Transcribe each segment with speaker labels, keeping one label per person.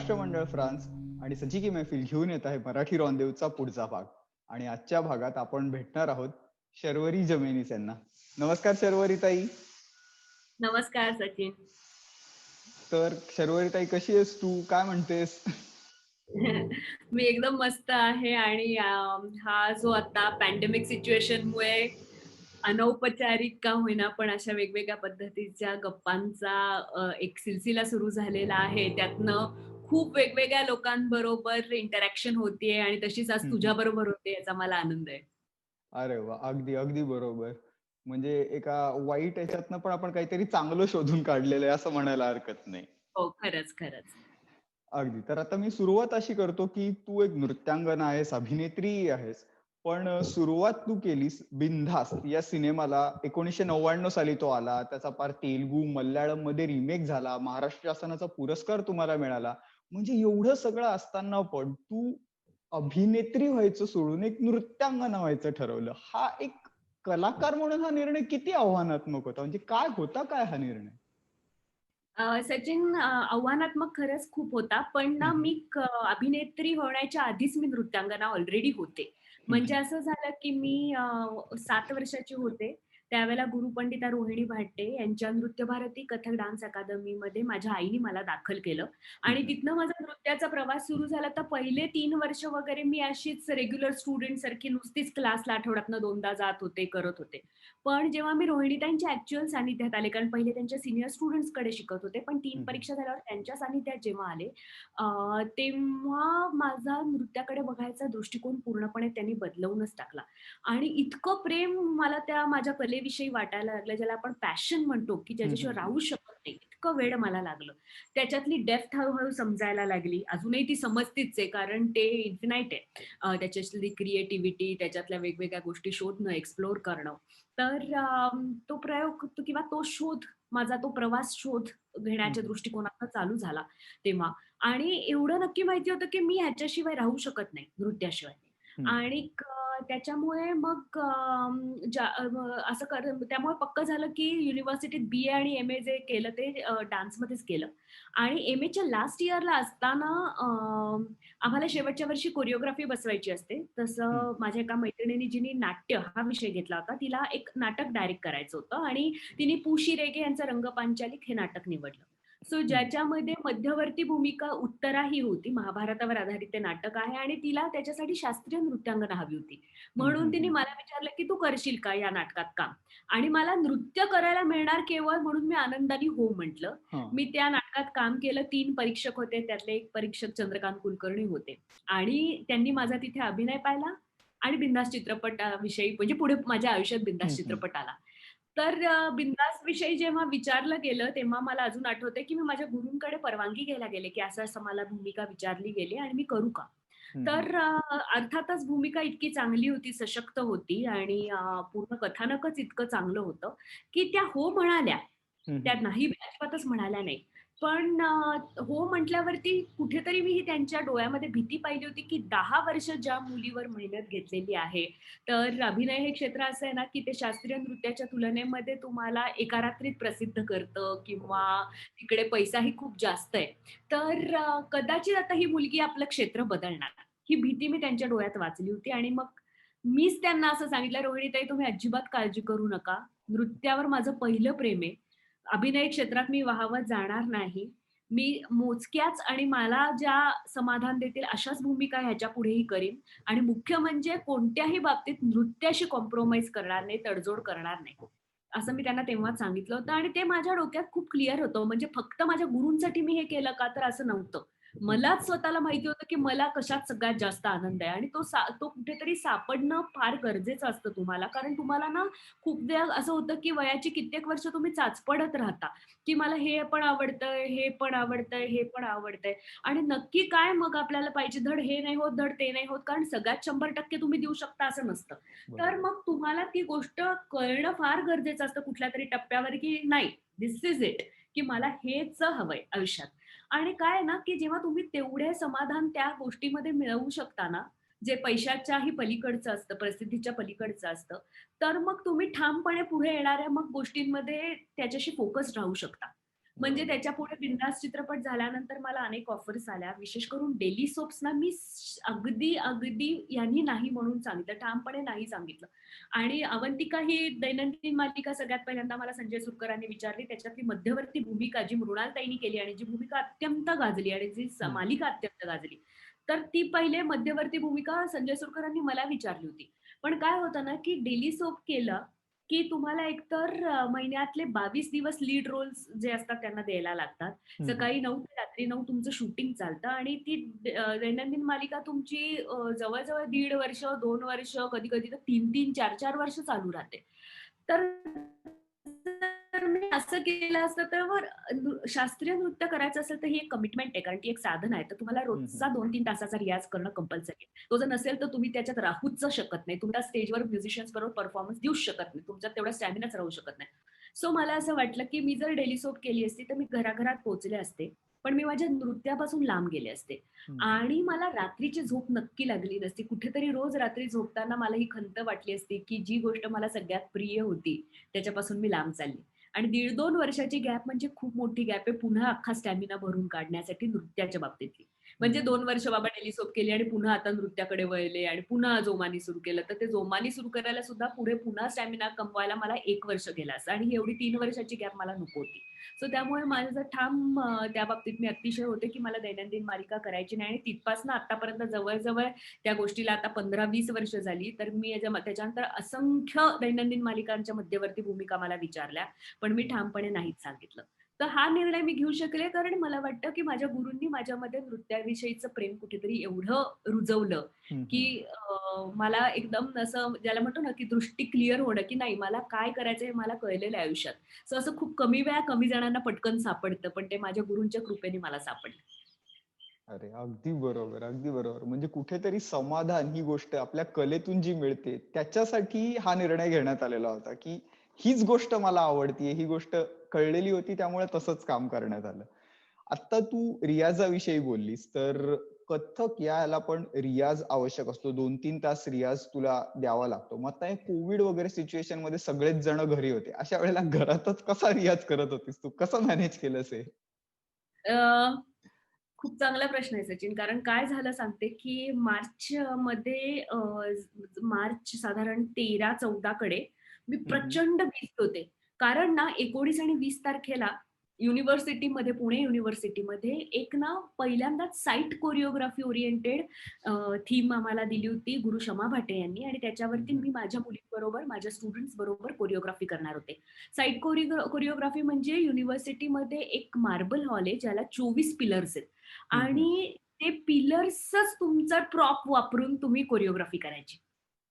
Speaker 1: महाराष्ट्र मंडळ फ्रान्स आणि सची की मैफिल घेऊन येत आहे मराठी रॉनदेवचा पुढचा भाग. आणि आजच्या भागात आपण भेटणार आहोत शर्वरी जमेनीस यांना. नमस्कार शर्वरी ताई.
Speaker 2: नमस्कार सचिन.
Speaker 1: तर शर्वरी ताई, कशी आहेस तू, काय म्हणतेस?
Speaker 2: मी एकदम मस्त आहे आणि हा जो आता पॅन्डेमिक सिच्युएशनमुळे अनौपचारिक का होईना पण अशा वेगवेगळ्या पद्धतीच्या गप्पांचा एक सिलसिला सुरू झालेला आहे. त्यातनं खूप वेगवेगळ्या लोकांबरोबर इंटरॅक्शन होतीये आणि तशीच आज
Speaker 1: हम्म.
Speaker 2: तुझ्याबरोबर होते याचा मला आनंद आहे.
Speaker 1: अरे वा, अगदी अगदी बरोबर. म्हणजे एका वाईट याच्यातनं पण आपण काहीतरी चांगलं शोधून काढलेलं आहे असं म्हणायला हरकत नाही.
Speaker 2: हो, खरंच, खरंच.
Speaker 1: अगदी. तर आता मी सुरुवात अशी करतो की तू एक नृत्यांगना आहेस, अभिनेत्री आहेस. पण सुरुवात तू केलीस बिनधास्त या सिनेमाला. 1999 साली तो आला. त्याचा पार तेलगू, मल्याळम मध्ये रिमेक झाला. महाराष्ट्र शासनाचा पुरस्कार तुम्हाला मिळाला. म्हणजे एवढं सगळं असताना पण तू अभिनेत्री व्हायचं सोडून एक नृत्यांगना व्हायचं ठरवलं. हा एक कलाकार म्हणून हा निर्णय किती आव्हानात्मक होता? म्हणजे काय होता काय हा निर्णय?
Speaker 2: सचिन, आव्हानात्मक खरंच खूप होता. पण
Speaker 1: हम्म,
Speaker 2: ना मी अभिनेत्री होण्याच्या आधीच मी नृत्यांगना ऑलरेडी होते. म्हणजे
Speaker 1: हम्म,
Speaker 2: असं झालं की मी 7 वर्षाची होते. त्यावेळेला गुरुपंडिता रोहिणी भाटे यांच्या नृत्य भारती कथक डान्स अकादमीमध्ये माझ्या आईने मला दाखल केलं आणि
Speaker 1: हम्म,
Speaker 2: तिथनं माझा नृत्याचा प्रवास सुरू झाला. तर पहिले 3 वर्ष वगैरे मी अशीच रेग्युलर स्टुडंट सारखी नुसतीच क्लासला आठवड्यातनं 2दा जात होते, करत होते. पण जेव्हा मी रोहिणीताईंच्या ॲक्चुअल सानिध्यात आले, कारण पहिले त्यांच्या सीनियर स्टुडंट्सकडे शिकत होते, पण 3
Speaker 1: हम्म,
Speaker 2: परीक्षा झाल्यावर त्यांच्या सानिध्यात जेव्हा आले, तेव्हा माझा नृत्याकडे बघायचा दृष्टिकोन पूर्णपणे त्यांनी बदलवूनच टाकला. आणि इतकं प्रेम मला त्या माझ्या कलेविषयी वाटायला लागलं, ज्याला आपण पॅशन म्हणतो, की
Speaker 1: हम्म,
Speaker 2: ज्याच्याशिवाय
Speaker 1: हम्म,
Speaker 2: राहू शकत नाही, इतकं वेड मला लागलं. त्याच्यातली डेप्थ हळू समजायला लागली. अजूनही ती समजतीच आहे, कारण ते इन्फिनाईट आहे. त्याच्यातली क्रिएटिव्हिटी, त्याच्यातल्या वेगवेगळ्या गोष्टी शोधणं, एक्सप्लोर करणं. तर तो प्रयोग किंवा तो शोध, माझा तो प्रवास शोध घेण्याच्या
Speaker 1: हम्म,
Speaker 2: दृष्टिकोनातनं चालू झाला तेव्हा. आणि एवढं नक्की माहिती होतं, की मी ह्याच्याशिवाय राहू शकत नाही, नृत्याशिवाय.
Speaker 1: हम्म,
Speaker 2: आणि त्याच्यामुळे मग त्यामुळे पक्कं झालं, की युनिव्हर्सिटीत बी-ए आणि एम-ए जे केलं ते डान्समध्येच केलं. आणि एम-एच्या लास्ट इयरला असताना आम्हाला शेवटच्या वर्षी कोरिओग्राफी बसवायची असते.
Speaker 1: हम्म,
Speaker 2: तसं माझ्या एका मैत्रिणीने जिने नाट्य हा विषय घेतला होता, तिला एक नाटक डायरेक्ट करायचं होतं आणि तिने पु. शिरेगे यांचं रंगपांचालिक हे नाटक निवडलं. सो
Speaker 1: हम्म,
Speaker 2: ज्याच्यामध्ये मध्यवर्ती भूमिका उत्तरा ही होती. महाभारतावर आधारित ते नाटक आहे आणि तिला त्याच्यासाठी शास्त्रीय नृत्यांगना हवी होती.
Speaker 1: हम्म,
Speaker 2: म्हणून तिने
Speaker 1: हम्म,
Speaker 2: मला विचारलं, की "तू करशील का या नाटकात काम?" आणि मला नृत्य करायला मिळणार केवळ म्हणून मी आनंदाने हो म्हटलं.
Speaker 1: हा.
Speaker 2: मी त्या नाटकात काम केलं. 3 परीक्षक होते. त्यातले एक परीक्षक चंद्रकांत कुलकर्णी होते आणि त्यांनी माझा तिथे अभिनय पाहिला आणि बिनधास्त चित्रपटाविषयी म्हणजे पुढे माझ्या आयुष्यात
Speaker 1: हम्म,
Speaker 2: बिनधास्त
Speaker 1: हम्म,
Speaker 2: चित्रपट आला. तर बिनधास्त विषयी जेव्हा विचारलं गेलं, तेव्हा मला अजून आठवतंय, की मी माझ्या गुरूंकडे परवानगी घ्यायला गेले, की असं-असं मला भूमिका विचारली गेली आणि मी करू का?
Speaker 1: हम्म,
Speaker 2: तर अर्थातच भूमिका इतकी चांगली होती, सशक्त होती आणि पूर्ण कथानकच इतकं चांगलं होतं, की त्या हो म्हणाल्या.
Speaker 1: हम्म,
Speaker 2: त्या नाही अजिबातच म्हणाल्या नाही. पण हो म्हटल्यावरती कुठेतरी मी ही त्यांच्या डोळ्यामध्ये भीती पाहिली होती, की 10 वर्ष ज्या मुलीवर मेहनत घेतलेली आहे, तर अभिनय हे क्षेत्र असं आहे ना, की ते शास्त्रीय नृत्याच्या तुलनेमध्ये तुम्हाला एका रात्रीत प्रसिद्ध करतं किंवा तिकडे पैसाही खूप जास्त आहे. तर कदाचित आता ही मुलगी आपलं क्षेत्र बदलणार. ही भीती मी त्यांच्या डोळ्यात वाचली होती आणि मग मीच त्यांना असं सांगितलं, "रोहिणीताई, तुम्ही अजिबात काळजी करू नका. नृत्यावर माझं पहिलं प्रेम आहे. अभिनय क्षेत्रात मी वाहवत जाणार नाही. मी मोजक्याच आणि मला ज्या समाधान देतील अशाच भूमिका ह्याच्यापुढेही करीन आणि मुख्य म्हणजे कोणत्याही बाबतीत नृत्याशी कॉम्प्रोमाईज करणार नाही, तडजोड करणार नाही." असं मी त्यांना तेव्हाच सांगितलं होतं आणि ते माझ्या डोक्यात खूप क्लिअर होतं. म्हणजे फक्त माझ्या गुरूंसाठी मी हे केलं का, तर असं नव्हतं.
Speaker 1: हम्म.
Speaker 2: मलाच स्वतःला माहिती होतं, की मला कशात सगळ्यात जास्त आनंद आहे आणि तो कुठेतरी सापडणं फार गरजेचं असतं तुम्हाला. कारण तुम्हाला ना खूपदा असं होतं, की वयाची कित्येक वर्ष तुम्ही चाचपडत राहता, की मला हे पण आवडतंय, हे पण आवडतंय, हे पण आवडतंय आणि नक्की काय मग आपल्याला पाहिजे? धड हे नाही होत, धड ते नाही होत. कारण सगळ्यात 100% तुम्ही देऊ शकता असं नसतं. तर
Speaker 1: बरोबर.
Speaker 2: मग तुम्हाला ती गोष्ट कळणं फार गरजेचं असतं कुठल्यातरी टप्प्यावर, की नाही, धिस इज इट, की मला हेच हवंय आयुष्यात. आणि काय आहे ना, की जेव्हा तुम्ही तेवढे समाधान त्या गोष्टीमध्ये मिळवू शकता ना, जे पैशाच्याही पलीकडचं असतं, प्रसिद्धीच्या पलीकडचं असतं, तर मग तुम्ही ठामपणे पुढे येणाऱ्या मग गोष्टींमध्ये त्याच्याशी फोकस्ड राहू शकता. म्हणजे
Speaker 1: बरोबर.
Speaker 2: त्याच्यापुढे बिंदास चित्रपट झाल्यानंतर मला अनेक ऑफर्स आल्या. विशेष करून डेली सोप्सना मी अगदी यांनी नाही म्हणून सांगितलं. ठामपणे नाही सांगितलं. आणि अवंतिका ही दैनंदिन मालिका सगळ्यात पहिल्यांदा मला संजय सुरकरांनी विचारली. त्याच्यातली मध्यवर्ती भूमिका जी मृणालताईंनी केली आणि जी भूमिका अत्यंत गाजली आणि जी
Speaker 1: हं.
Speaker 2: मालिका अत्यंत गाजली. तर ती पहिले मध्यवर्ती भूमिका संजय सुरकरांनी मला विचारली होती. पण काय होतं ना, की डेली सोप केलं की तुम्हाला एकतर महिन्यातले 22 दिवस लीड रोल्स जे असतात त्यांना द्यायला लागतात.
Speaker 1: हं, हं.
Speaker 2: सकाळी 9 ते रात्री 9 तुमचं शूटिंग चालतं आणि ती दैनंदिन मालिका तुमची जवळ-जवळ 1.5 वर्ष, 2 वर्ष, कधी-कधी तर 3-3, 4-4 वर्ष चालू राहते. तर जर मी असं केलं असतं तर शास्त्रीय नृत्य करायचं असेल तर ही एक कमिटमेंट आहे. कारण ती एक साधना आहे. तर तुम्हाला
Speaker 1: हं, हं.
Speaker 2: रोजचा 2-3 तासाचा रियाज करणं कंपल्सरी आहे. तो जर नसेल तर तुम्ही त्याच्यात राहूच शकत नाही. तुम्ही स्टेजवर म्युझिशियन्स बरोबर परफॉर्मन्स देऊच शकत नाही. तुमच्यात तेवढा स्टॅमिनाच राहू शकत नाही. सो मला असं वाटलं, की मी जर डेली सोप केली असती, तर मी घराघरात पोहोचले असते. पण मी माझ्या नृत्यापासून लांब गेले असते.
Speaker 1: हं, हं.
Speaker 2: आणि मला रात्रीची झोप नक्की लागली नसती. कुठेतरी रोज रात्री झोपताना मला ही खंत वाटली असती, की जी गोष्ट मला सगळ्यात प्रिय होती, त्याच्यापासून मी लांब चालली. आणि 1.5-2 वर्षाची गॅप म्हणजे खूप मोठी गॅप आहे पुन्हा अख्खा स्टॅमिना भरून काढण्यासाठी नृत्याच्या बाबतीतली.
Speaker 1: हं,
Speaker 2: म्हणजे
Speaker 1: हं.
Speaker 2: 2 वर्ष बाबा टेलिस्कोप केली आणि पुन्हा आता नृत्याकडे वळले आणि पुन्हा जोमानी सुरू केलं. तर ते जोमानी सुरू करायला सुद्धा पुढे पुन्हा स्टॅमिना कमवायला मला 1 वर्ष गेलं असतं आणि एवढी 3 वर्षाची गॅप मला नको होती. सो त्यामुळे माझं जर ठाम त्या बाबतीत मी अतिशय होते, की मला दैनंदिन मालिका करायची नाही आणि तिथपासून आत्तापर्यंत जवळ त्या गोष्टीला आता 15-20 वर्ष झाली. तर मी त्याच्यानंतर असंख्य दैनंदिन मालिकांच्या मध्यवर्ती भूमिका मला विचारल्या. पण मी
Speaker 1: हं.
Speaker 2: ठामपणे नाहीच सांगितलं. तर हा निर्णय मी घेऊ शकले कारण मला वाटतं, की माझ्या गुरूंनी माझ्यामध्ये नृत्याविषयीचं प्रेम कुठेतरी एवढं रुजवलं,
Speaker 1: हं, हं.
Speaker 2: की मला एकदम असं ज्याला म्हणतो ना, की दृष्टी क्लिअर होणं, की नाही मला काय करायचं हे मला कळलेलं आहे आयुष्यात. सो असं खूप कमी वेळा कमी जणांना पटकन सापडतं, पण ते माझ्या गुरूंच्या कृपेने मला सापडलं.
Speaker 1: अरे, अगदी बरोबर, अगदी बरोबर. म्हणजे कुठेतरी समाधान ही गोष्ट आपल्या कलेतून जी मिळते, त्याच्यासाठी हा निर्णय घेण्यात आलेला होता, की हीच गोष्ट मला आवडतीये, ही गोष्ट कळलेली होती त्यामुळे तसंच काम करण्यात आलं. आता तू रियाजाविषयी बोललीस, तर कथ्थक याला पण रियाज आवश्यक असतो. 2-3 तास रियाज तुला द्यावा लागतो. मग आता हे कोविड वगैरे सिच्युएशनमध्ये सगळेच जण घरी होते. अशा वेळेला घरातच कसा रियाज करत होतीस तू? कसं मॅनेज केलंस हे?
Speaker 2: अ, खूप चांगला प्रश्न आहे सचिन. कारण काय झालं सांगते, की मध्ये मार्च साधारण 13-14 कडे मी
Speaker 1: हं, हं.
Speaker 2: प्रचंड बिझी होते. कारण ना 19 आणि 20 तारखेला युनिव्हर्सिटीमध्ये, पुणे युनिव्हर्सिटीमध्ये एक ना पहिल्यांदाच साइट कोरिओग्राफी ओरिएंटेड थीम आम्हाला दिली होती गुरु शमा भाटे यांनी आणि
Speaker 1: हं,
Speaker 2: त्याच्यावरती
Speaker 1: हं.
Speaker 2: मी माझ्या मुलींबरोबर, माझ्या स्टुडंट्स बरोबर कोरिओग्राफी करणार होते. साइट कोरिओग्राफी म्हणजे युनिव्हर्सिटीमध्ये एक मार्बल हॉल आहे, ज्याला 24 पिलर्स आहेत
Speaker 1: हं, हं.
Speaker 2: आणि ते पिलर्सच तुमचा प्रॉप वापरून तुम्ही कोरिओग्राफी करायची.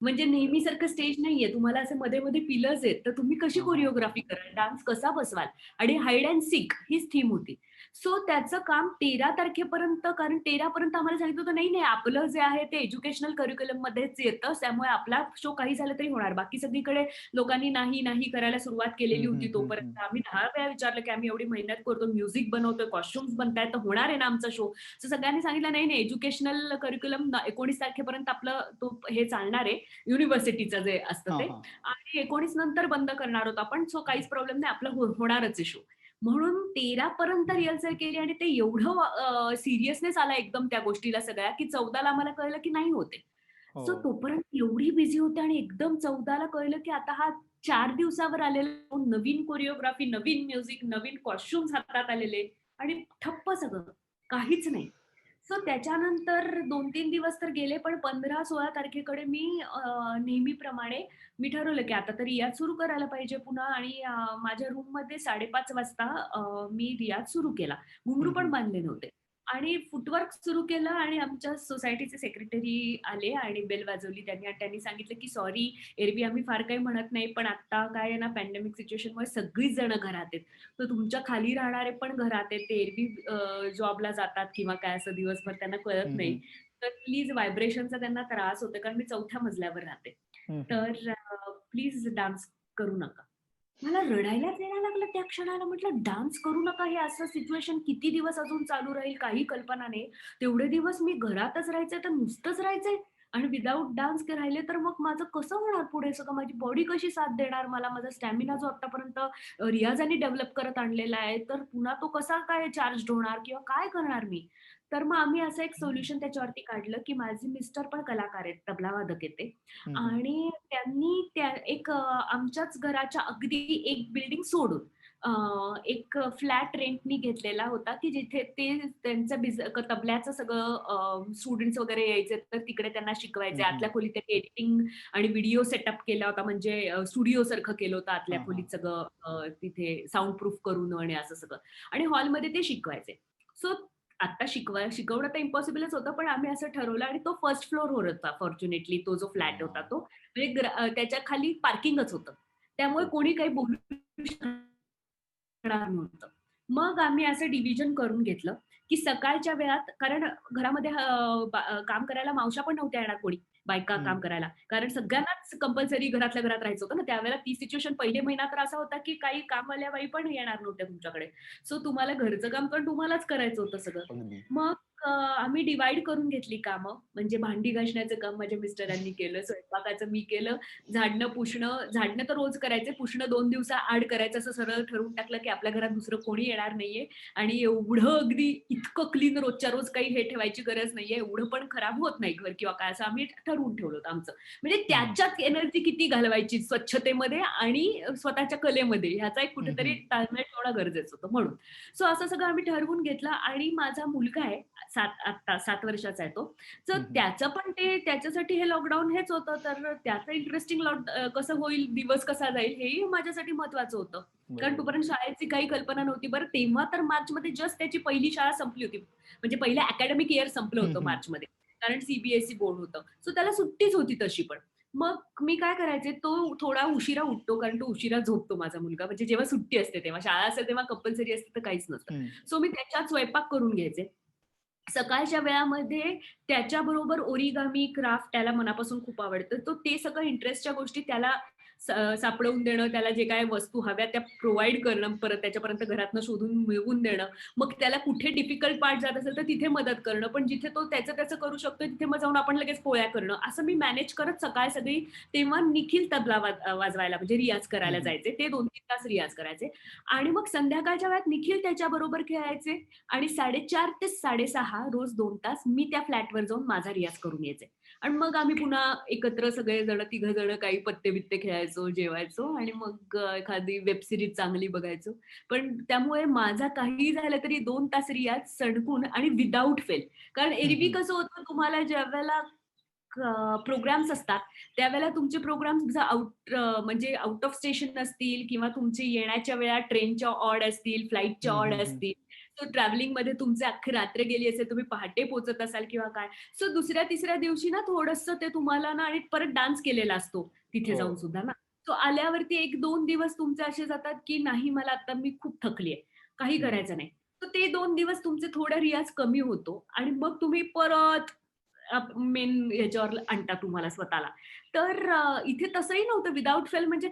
Speaker 2: म्हणजे
Speaker 1: अरे वाह!
Speaker 2: नेहमीसारखं स्टेज नाहीये. तुम्हाला असे मध्ये-मध्ये पिलर्स आहेत. तर तुम्ही कशी
Speaker 1: हां, हां, हां.
Speaker 2: कोरिओग्राफी कराल? डान्स कसा बसवाल? आणि हाईड अँड सीक हीच थीम होती. सो त्याचं काम 13 तारखेपर्यंत कारण 13 पर्यंत आम्हाला सांगितलं होतं, "नाही, आपलं जे आहे ते एज्युकेशनल करिक्युलममध्येच येतं. त्यामुळे आपला शो काही झालं तरी होणार." बाकी सगळीकडे लोकांनी नाही, नाही करायला सुरुवात केलेली
Speaker 1: हं, हं,
Speaker 2: होती
Speaker 1: हं, हं.
Speaker 2: तोपर्यंत. आम्ही 10 वेळा विचारलं, की "आम्ही एवढी मेहनत करतो, म्युझिक बनवतोय, कॉस्ट्यूम्स बनतायत, तर होणार आहे ना आमचा शो?" सो सगळ्यांनी सांगितलं, "नाही, नाही, एज्युकेशनल करिक्युलम 19 तारखेपर्यंत आपलं तो हे चालणार आहे, युनिव्हर्सिटीचं जे असतं
Speaker 1: हां,
Speaker 2: ते
Speaker 1: हां.
Speaker 2: आणि 19 नंतर बंद करणार आहोत आपण. सो काहीच प्रॉब्लेम नाही, आपलं होणारच आहे शो." म्हणून 13 पर्यंत रिहर्सल केली आणि ते एवढं सीरियसनेस आला एकदम त्या गोष्टीला सगळ्या, की 14ला आम्हाला कळलं, की नाही होत
Speaker 1: हो.
Speaker 2: सो तोपर्यंत एवढी बिझी होते आणि एकदम 14ला कळलं, की आता हा 4 दिवसावर आलेला नवीन कोरिओग्राफी, नवीन म्युझिक, नवीन कॉस्ट्यूम्स हातात आलेले आणि ठप्प सगळं. काहीच नाही. सो त्याच्यानंतर 2-3 दिवस तर गेले, पण 15-16 तारखेकडे मी नेहमीप्रमाणे मी ठरवलं, की आता तर रियाज सुरू करायला पाहिजे पुन्हा आणि माझ्या रूममध्ये 5:30 वाजता मी रियाज सुरू केला. घुंगरू
Speaker 1: हं,
Speaker 2: पण
Speaker 1: हं.
Speaker 2: बांधले नव्हते आणि फुटवर्क सुरू केलं आणि आमच्या सोसायटीचे सेक्रेटरी आले आणि बेल वाजवली त्यांनी आणि त्यांनी सांगितलं, की "सॉरी, एरवी आम्ही फार काही म्हणत नाही, पण आता काय आहे ना, पॅन्डेमिक सिच्युएशनमुळे सगळीच जण घरात आहेत. तर तुमच्या खाली राहणारे पण घरात आहेत. ते एरवी जॉबला जातात किंवा काय असं दिवसभर त्यांना कळत
Speaker 1: हं,
Speaker 2: नाही.
Speaker 1: हं.
Speaker 2: तर प्लीज व्हायब्रेशनचा त्यांना त्रास होतोय कारण मी 4थ्या मजल्यावर राहते.
Speaker 1: हं, हं.
Speaker 2: तर प्लीज डान्स करू नका. मला रडायलाच यायला लागलं त्या क्षणाला. म्हटलं डान्स करू नका हे असं सिच्युएशन किती दिवस अजून चालू राहील काही कल्पना नाही. तेवढे दिवस मी घरातच राहायचंय तर नुसतंच राहायचंय. आणि विदाऊट डान्स राहिले तर मग माझं कसं होणार पुढे सगळं? माझी बॉडी कशी साथ देणार मला? माझा स्टॅमिना जो आत्तापर्यंत रियाजाने डेव्हलप करत आणलेला आहे, तर पुन्हा तो कसा काय चार्ज्ड होणार किंवा काय करणार मी? तर मग आम्ही असं एक सोल्युशन त्याच्यावरती काढलं, की माझे मिस्टर पण कलाकार आहेत, तबलावादक आहेत ते.
Speaker 1: हं, हं.
Speaker 2: आणि त्यांनी आमच्याच घराच्या अगदी एक बिल्डिंग सोडून अ, एक फ्लॅट रेंटनी घेतलेला होता, की जिथे ते त्यांचं तबल्याचं सगळं स्टुडंट्स वगैरे यायचे, तर तिकडे त्यांना शिकवायचे.
Speaker 1: हं, हं.
Speaker 2: आतल्या खोलीत त्यांनी एडिटिंग आणि व्हिडिओ सेटअप केला होता, म्हणजे स्टुडिओसारखं केलं होतं आतल्या
Speaker 1: हां, हां.
Speaker 2: खोलीत सगळं तिथे साउंड प्रूफ करून आणि असं सगळं. आणि हॉलमध्ये ते शिकवायचे. सो आता शिकवणं तर इम्पॉसिबलच होतं, पण आम्ही असं ठरवलं आणि तो फर्स्ट फ्लोरवर होता फॉर्च्युनेटली तो जो फ्लॅट होता
Speaker 1: हां.
Speaker 2: तो. म्हणजे त्याच्या खाली पार्किंगच होतं. त्यामुळे
Speaker 1: ओके.
Speaker 2: कोणी काही बोलू शकणार नव्हतं. मग आम्ही असं डिव्हिजन करून घेतलं, की सकाळच्या वेळात कारण घरामध्ये काम करायला मावश्या पण नव्हत्या येणार कोणी, बायका
Speaker 1: हं.
Speaker 2: काम करायला. कारण सगळ्यांनाच कंपल्सरी घरातल्या घरात राहायचं होतं ना. त्यावेळेला ती सिच्युएशन पहिले महिना तर असा होता, की काही कामवाल्या बाई पण येणार नव्हत्या तुमच्याकडे. सो तुम्हाला घरचं काम पण तुम्हालाच करायचं होतं सगळं.
Speaker 1: अगदी.
Speaker 2: मग आम्ही डिव्हाईड करून घेतली कामं. म्हणजे भांडी घासण्याचं काम माझ्या मिस्टरांनी केलं, स्वयंपाकाचं मी केलं, झाडणं तर रोज करायचे, पुसणं 2 दिवसाआड करायचं असं सरळ ठरवून टाकलं, की आपल्या घरात दुसरं कोणी येणार नाहीये आणि एवढं अगदी इतकं क्लीन रोजच्या रोज काही हे ठेवायची गरज नाहीये, एवढं पण खराब होत नाही घर किंवा काय असं आम्ही ठरवून ठेवलं होतं आमचं. म्हणजे
Speaker 1: हं, हं.
Speaker 2: त्याच्यात एनर्जी किती घालवायची स्वच्छतेमध्ये आणि स्वतःच्या कलेमध्ये ह्याचा एक
Speaker 1: हं,
Speaker 2: कुठेतरी
Speaker 1: हं.
Speaker 2: ताळमेळ ठेवणं गरजेचं होतं म्हणून. सो असं सगळं आम्ही ठरवून घेतलं आणि माझा मुलगा आहे 7 वर्षाचा आहे तो. तर
Speaker 1: हं, हं.
Speaker 2: त्याच्यासाठी हे लॉकडाऊन हेच होतं. तर त्याचं इंटरेस्टिंग कसं होईल, दिवस कसा जाईल हेही माझ्यासाठी महत्वाचं होतं. कारण
Speaker 1: बरोबर.
Speaker 2: तोपर्यंत शाळेची काही कल्पना नव्हती. बरं तेव्हा तर मार्चमध्ये जस्ट त्याची पहिली शाळा संपली होती. म्हणजे पहिलं अकॅडमिक इयर संपलं
Speaker 1: हं,
Speaker 2: होतं
Speaker 1: हं.
Speaker 2: मार्चमध्ये. कारण सी बोर्ड होतं. सो त्याला सुट्टीच होती तशी पण. मग मी काय करायचे, तो थोडा उशिरा उठतो कारण तो उशिरा झोपतो माझा मुलगा. म्हणजे जेव्हा सुट्टी असते तेव्हा. शाळा असेल तेव्हा कंपल्सरी असते तर काहीच नसतं.
Speaker 1: हं.
Speaker 2: सो मी त्याच्यात स्वयंपाक करून घ्यायचे. सकाळच्या वेळामध्ये त्याच्याबरोबर ओरिगामी, क्राफ्ट त्याला मनापासून खूप आवडतं. तो ते सगळं इंटरेस्टच्या गोष्टी त्याला सापडवून देणं, त्याला जे काही वस्तू हव्या त्या प्रोव्हाईड करणं, परत त्याच्यापर्यंत घरातनं शोधून मिळवून देणं. मग त्याला कुठे डिफिकल्ट पार्ट जात असेल तर तिथे मदत करणं. पण जिथे तो त्याचं करू शकतो तिथे मग जाऊन आपण लगेच पोळ्या करणं. असं मी मॅनेज करत सकाळ सगळी तेव्हा निखिल तबला वाजवायला म्हणजे रियाज
Speaker 1: हं,
Speaker 2: करायला
Speaker 1: हं.
Speaker 2: जायचे. ते 2-3 तास रियाज करायचे आणि मग संध्याकाळच्या वेळात निखिल त्याच्याबरोबर खेळायचे आणि 4:30 ते 6:30 रोज 2 तास मी त्या फ्लॅटवर जाऊन माझा रियाज करून यायचे. आणि मग आम्ही पुन्हा एकत्र सगळे जण, तिघं जण काही पत्ते-बित्ते खेळायचो, जेवायचो आणि मग एखादी वेब सीरीज चांगली बघायचो. पण त्यामुळे माझा काहीही झालं तरी 2 तास रियाज सणकून आणि विथआऊट फेल. कारण
Speaker 1: हं,
Speaker 2: एरवी
Speaker 1: हं.
Speaker 2: कसं होतं तुम्हाला ज्यावेळेला प्रोग्राम्स असतात, त्यावेळेला तुमचे प्रोग्राम्स म्हणजे आउट ऑफ स्टेशन असतील किंवा तुमची येण्याच्या वेळा ट्रेनच्या ऑड असतील, फ्लाइटच्या
Speaker 1: हं,
Speaker 2: ऑड
Speaker 1: हं, हं.
Speaker 2: असतील. सो ट्रॅव्हलिंगमध्ये तुमची अख्खी रात्र गेली असेल, तुम्ही पहाटे पोहचत असाल किंवा काय. सो दुसऱ्या-तिसऱ्या दिवशी ना थोडंसं ते तुम्हाला ना आणि परत डान्स केलेला असतो तिथे
Speaker 1: हो.
Speaker 2: जाऊन सुद्धा ना. सो आल्यावरती 1-2 दिवस तुमचे असे जातात, की नाही मला आता मी खूप थकली आहे. काही
Speaker 1: हं, हं.
Speaker 2: करायचं नाही. तर ते 2 दिवस तुमचे थोडा रियाज कमी होतो आणि मग तुम्ही परत मेन ह्याच्यावर आणता तुम्हाला स्वतःला. तर इथे तसंही नव्हतं विथआऊट फेल म्हणजे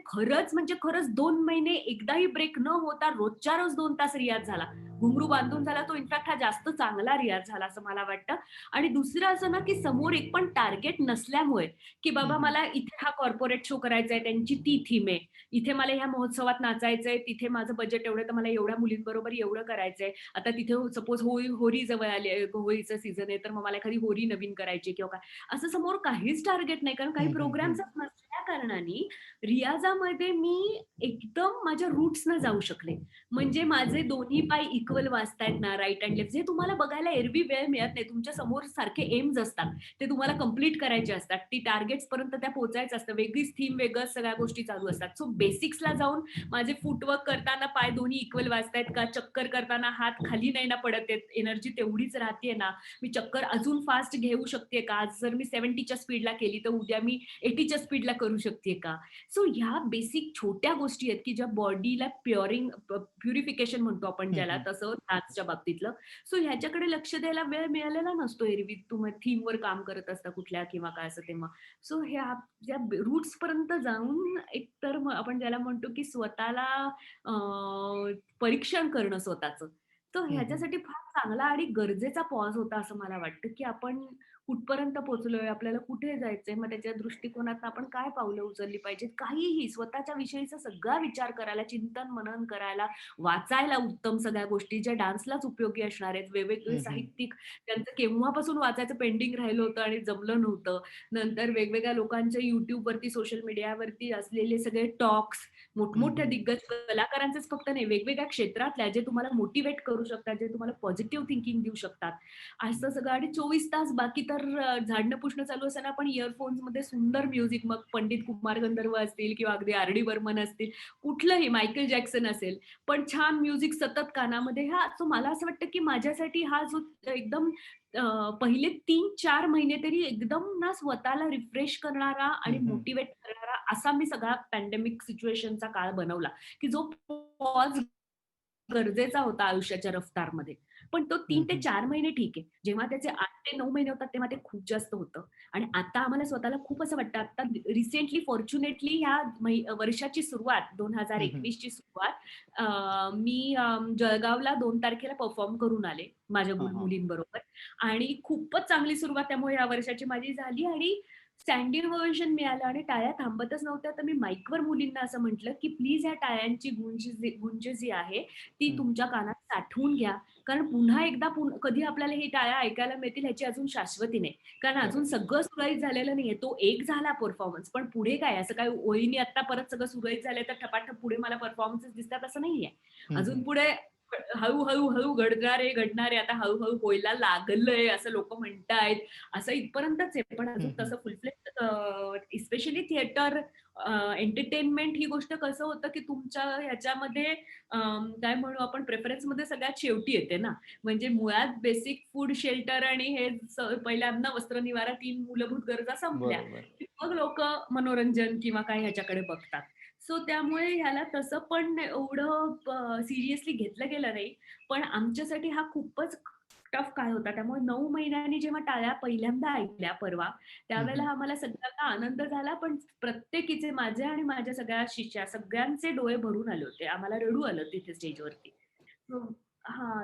Speaker 2: खरंच 2 महिने एकदाही ब्रेक न होता रोजच्या रोज 2 तास रियाज झाला. घुंगरू बांधून झाला तो इनफॅक्ट हा जास्त चांगला रियाज झाला असं मला वाटतं. आणि दुसरं असं ना, की समोर एक पण टार्गेट नसल्यामुळे, की
Speaker 1: हं,
Speaker 2: बाबा
Speaker 1: हं.
Speaker 2: मला इथे हा कॉर्पोरेट शो करायचा आहे, त्यांची ती थीम आहे. इथे मला ह्या महोत्सवात नाचायचंय, तिथे माझं बजेट एवढं तर मला एवढ्या मुलींबरोबर एवढं करायचंय. आता तिथे सपोज होळी जवळ आली आहे, होळीचं सीझन आहे, तर मग मला एखादी होळी नवीन करायची किंवा काय. असं समोर काहीच टार्गेट नाही, कारण काही
Speaker 1: हं, हं, हं.
Speaker 2: प्रोग्राम्सच नसल्या कारणाने रियाजामध्ये मी एकदम माझ्या रूट्सनं जाऊ शकले. म्हणजे माझे दोन्ही पाय इक्वल वाजतायत ना, राइट अँड लेफ्ट जे तुम्हाला बघायला एरवी वेळ मिळत नाही. तुमच्या समोर सारखे एम्स असतात. ते तुम्हाला कंप्लीट करायचे असतात. ती टार्गेट्सपर्यंत त्या पोहोचायचं असतं. वेगळीच थीम, वेगळंच सगळ्या गोष्टी चालू असतात. सो बेसिक्सला जाऊन माझे फुटवर्क करताना पाय दोन्ही इक्वल वाजतायत का? चक्कर करताना हात खाली नाही ना पडत आहेत, एनर्जी तेवढीच राहतेय ना? मी चक्कर अजून फास्ट घेऊ शकते का? आज जर मी 70च्या स्पीडला केली, तर उद्या मी 80च्या स्पीडला करू शकते का? सो ह्या बेसिक छोट्या गोष्टी आहेत, की ज्या बॉडीला प्युरिफिकेशन म्हणतो आपण
Speaker 1: हं,
Speaker 2: ज्याला,
Speaker 1: हं.
Speaker 2: तसं डान्सच्या बाबतीतलं. सो ह्याच्याकडे लक्ष द्यायला वेळ मिळालेला नसतो एरवी तुम्ही थीमवर काम करत असता कुठल्या किंवा काय असं तेव्हा. सो ह्या ज्या रूट्सपर्यंत जाऊन एकतर आपण ज्याला म्हणतो, की स्वतःला अ, परीक्षण करणं स्वतःचं. तर
Speaker 1: हं, हं.
Speaker 2: ह्याच्यासाठी फार चांगला आणि गरजेचा पॉज होता असं मला वाटतं, की आपण कुठपर्यंत पोहोचलोय, आपल्याला कुठे जायचंय, मग त्याच्या दृष्टिकोनातनं आपण काय पावलं उचलली पाहिजेत, काहीही स्वतःच्या विषयीचा सगळा विचार करायला, चिंतन मनन करायला, वाचायला उत्तम सगळ्या गोष्टी ज्या डान्सलाच उपयोगी असणार आहेत. वेगवेगळे
Speaker 1: हं, हं.
Speaker 2: साहित्यिक त्यांचं केव्हापासून वाचायचं पेंडिंग राहिलं होतं आणि जमलं नव्हतं. नंतर वेगवेगळ्या लोकांच्या YouTubeवरती, सोशल मीडियावरती असलेले सगळे टॉक्स,
Speaker 1: हं,
Speaker 2: मोठमोठ्या
Speaker 1: हं.
Speaker 2: दिग्गज कलाकारांचेच फक्त नाही, वेगवेगळ्या क्षेत्रातल्या जे तुम्हाला मोटिव्हेट करू शकतात, जे तुम्हाला पॉझिटिव्ह थिंकिंग देऊ शकतात. असं सगळं आणि 24 तास बाकी तर झाडणं पुसणं चालू असताना पण इयरफोन्समध्ये सुंदर म्युझिक, मग पंडित कुमार गंधर्व असतील किंवा अगदी आर.डी. बर्मन असतील, कुठलंही मायकेल जॅक्सन असेल, पण छान म्युझिक सतत कानामध्ये. सो मला असं वाटतं, की माझ्यासाठी हा जो एकदम पहिले 3-4 महिने तरी एकदम ना स्वतःला रिफ्रेश करणारा आणि
Speaker 1: हं, हं.
Speaker 2: मोटिव्हेट करणारा असा मी सगळा पॅन्डेमिक सिच्युएशनचा काळ बनवला, की जो पॉज गरजेचा होता आयुष्याच्या रफ्तारमध्ये. पण तो 3
Speaker 1: हं,
Speaker 2: ते
Speaker 1: हं.
Speaker 2: 4 महिने ठीक आहे. जेव्हा त्याचे 8 ते 9 महिने होतात तेव्हा ते खूप जास्त होतं. आणि आता आम्हाला स्वतःला खूप असं वाटतं, आता रिसेंटली फॉर्च्युनेटली ह्या वर्षाची सुरुवात
Speaker 1: हं, हं.
Speaker 2: 2021 ची सुरुवात मी जळगावला 2 तारखेला परफॉर्म करून आले माझ्या
Speaker 1: हां, हां.
Speaker 2: मुलींबरोबर आणि खूपच चांगली सुरुवात त्यामुळे या वर्षाची माझी झाली आणि स्टँडिंग ओव्हेशन मिळालं आणि टाळ्या थांबतच नव्हत्या. तर मी माईकवर मुलींना असं म्हटलं, की प्लीज ह्या टाळ्यांची गुंज जी आहे ती
Speaker 1: हं.
Speaker 2: तुमच्या कानात साठवून घ्या. कारण पुन्हा एकदा कधी आपल्याला ही टाळ्या ऐकायला मिळतील ह्याची अजून शाश्वती नाही. कारण
Speaker 1: खरं
Speaker 2: अजून
Speaker 1: आहे.
Speaker 2: सगळं सुरळीत झालेलं नाहीये. तो एक झाला परफॉर्मन्स, पण पुढे काय? असं काय ओळीने आता परत सगळं सुरळीत झालंय तर ठपाठप पुढे मला परफॉर्मन्सेस दिसतात असं नाहीये.
Speaker 1: हं,
Speaker 2: अजून
Speaker 1: हं.
Speaker 2: पुढे हळू घडणार आहे. आता हळू व्हायला लागलंय असं लोकं म्हणतायत. असं इथपर्यंतच आहे. पण
Speaker 1: हं,
Speaker 2: अजून
Speaker 1: हं.
Speaker 2: तसं फुल स्पेशली थिएटर एंटरटेनमेंट ही गोष्ट कसं होतं, की तुमच्या ह्याच्यामध्ये काय म्हणू आपण प्रेफरन्समध्ये सगळ्यात शेवटी येते ना. म्हणजे मुळात बेसिक फूड, शेल्टर आणि हे पहिले अन्न, वस्त्र, निवारा 3 मूलभूत गरजा संपल्या,
Speaker 1: बरोबर.
Speaker 2: की मग लोकं मनोरंजन किंवा काय ह्याच्याकडे बघतात. सो त्यामुळे ह्याला तसं पण एवढं सिरियसली घेतलं गेलं नाही. पण आमच्यासाठी हा खूपच टफ काळ होता. त्यामुळे 9 महिन्यांनी जेव्हा टाळ्या पहिल्यांदा ऐकल्या परवा,
Speaker 1: हं,
Speaker 2: त्यावेळेला
Speaker 1: हं.
Speaker 2: आम्हाला सगळ्यांना आनंद झाला. पण प्रत्येकीचे माझे आणि माझ्या सगळ्या शिष्या सगळ्यांचे डोळे भरून आले होते. आम्हाला रडू आलं तिथे स्टेजवरती. सो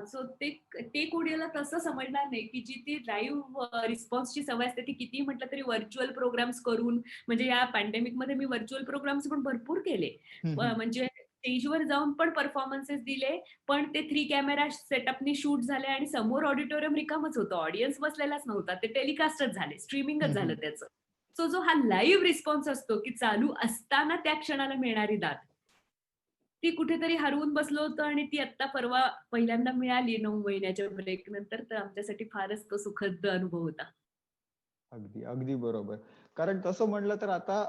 Speaker 2: सो ते ते कोणाला तसं समजणार नाही, की जी ती लाईव्ह रिस्पॉन्सची सवय असते, ती कितीही म्हटलं तरी व्हर्चुअल प्रोग्राम्स करून म्हणजे या पॅन्डेमिकमध्ये मी व्हर्चुअल प्रोग्राम्स पण भरपूर केले.
Speaker 1: हं, हं.
Speaker 2: म्हणजे स्टेजवर जाऊन पण परफॉर्मन्सेस दिले, पण ते 3 कॅमेरा सेटअपनी शूट झाले आणि समोर ऑडिटोरियम रिकामच होतं. ऑडियन्स बसलेलाच नव्हता. ते टेलिकास्टच झाले. स्ट्रीमिंगच
Speaker 1: हं,
Speaker 2: झालं
Speaker 1: हं.
Speaker 2: त्याचं. सो जो हा लाईव्ह रिस्पॉन्स असतो, की चालू असताना त्या क्षणाला मिळणारी दाद, ती कुठेतरी हरवून बसलो होतो आणि ती आत्ता परवा पहिल्यांदा मिळाली 9 महिन्याच्या ब्रेक नंतर. तर आमच्यासाठी फारच तो सुखद अनुभव होता.
Speaker 1: अगदी, अगदी बरोबर. कारण तसं म्हटलं तर आता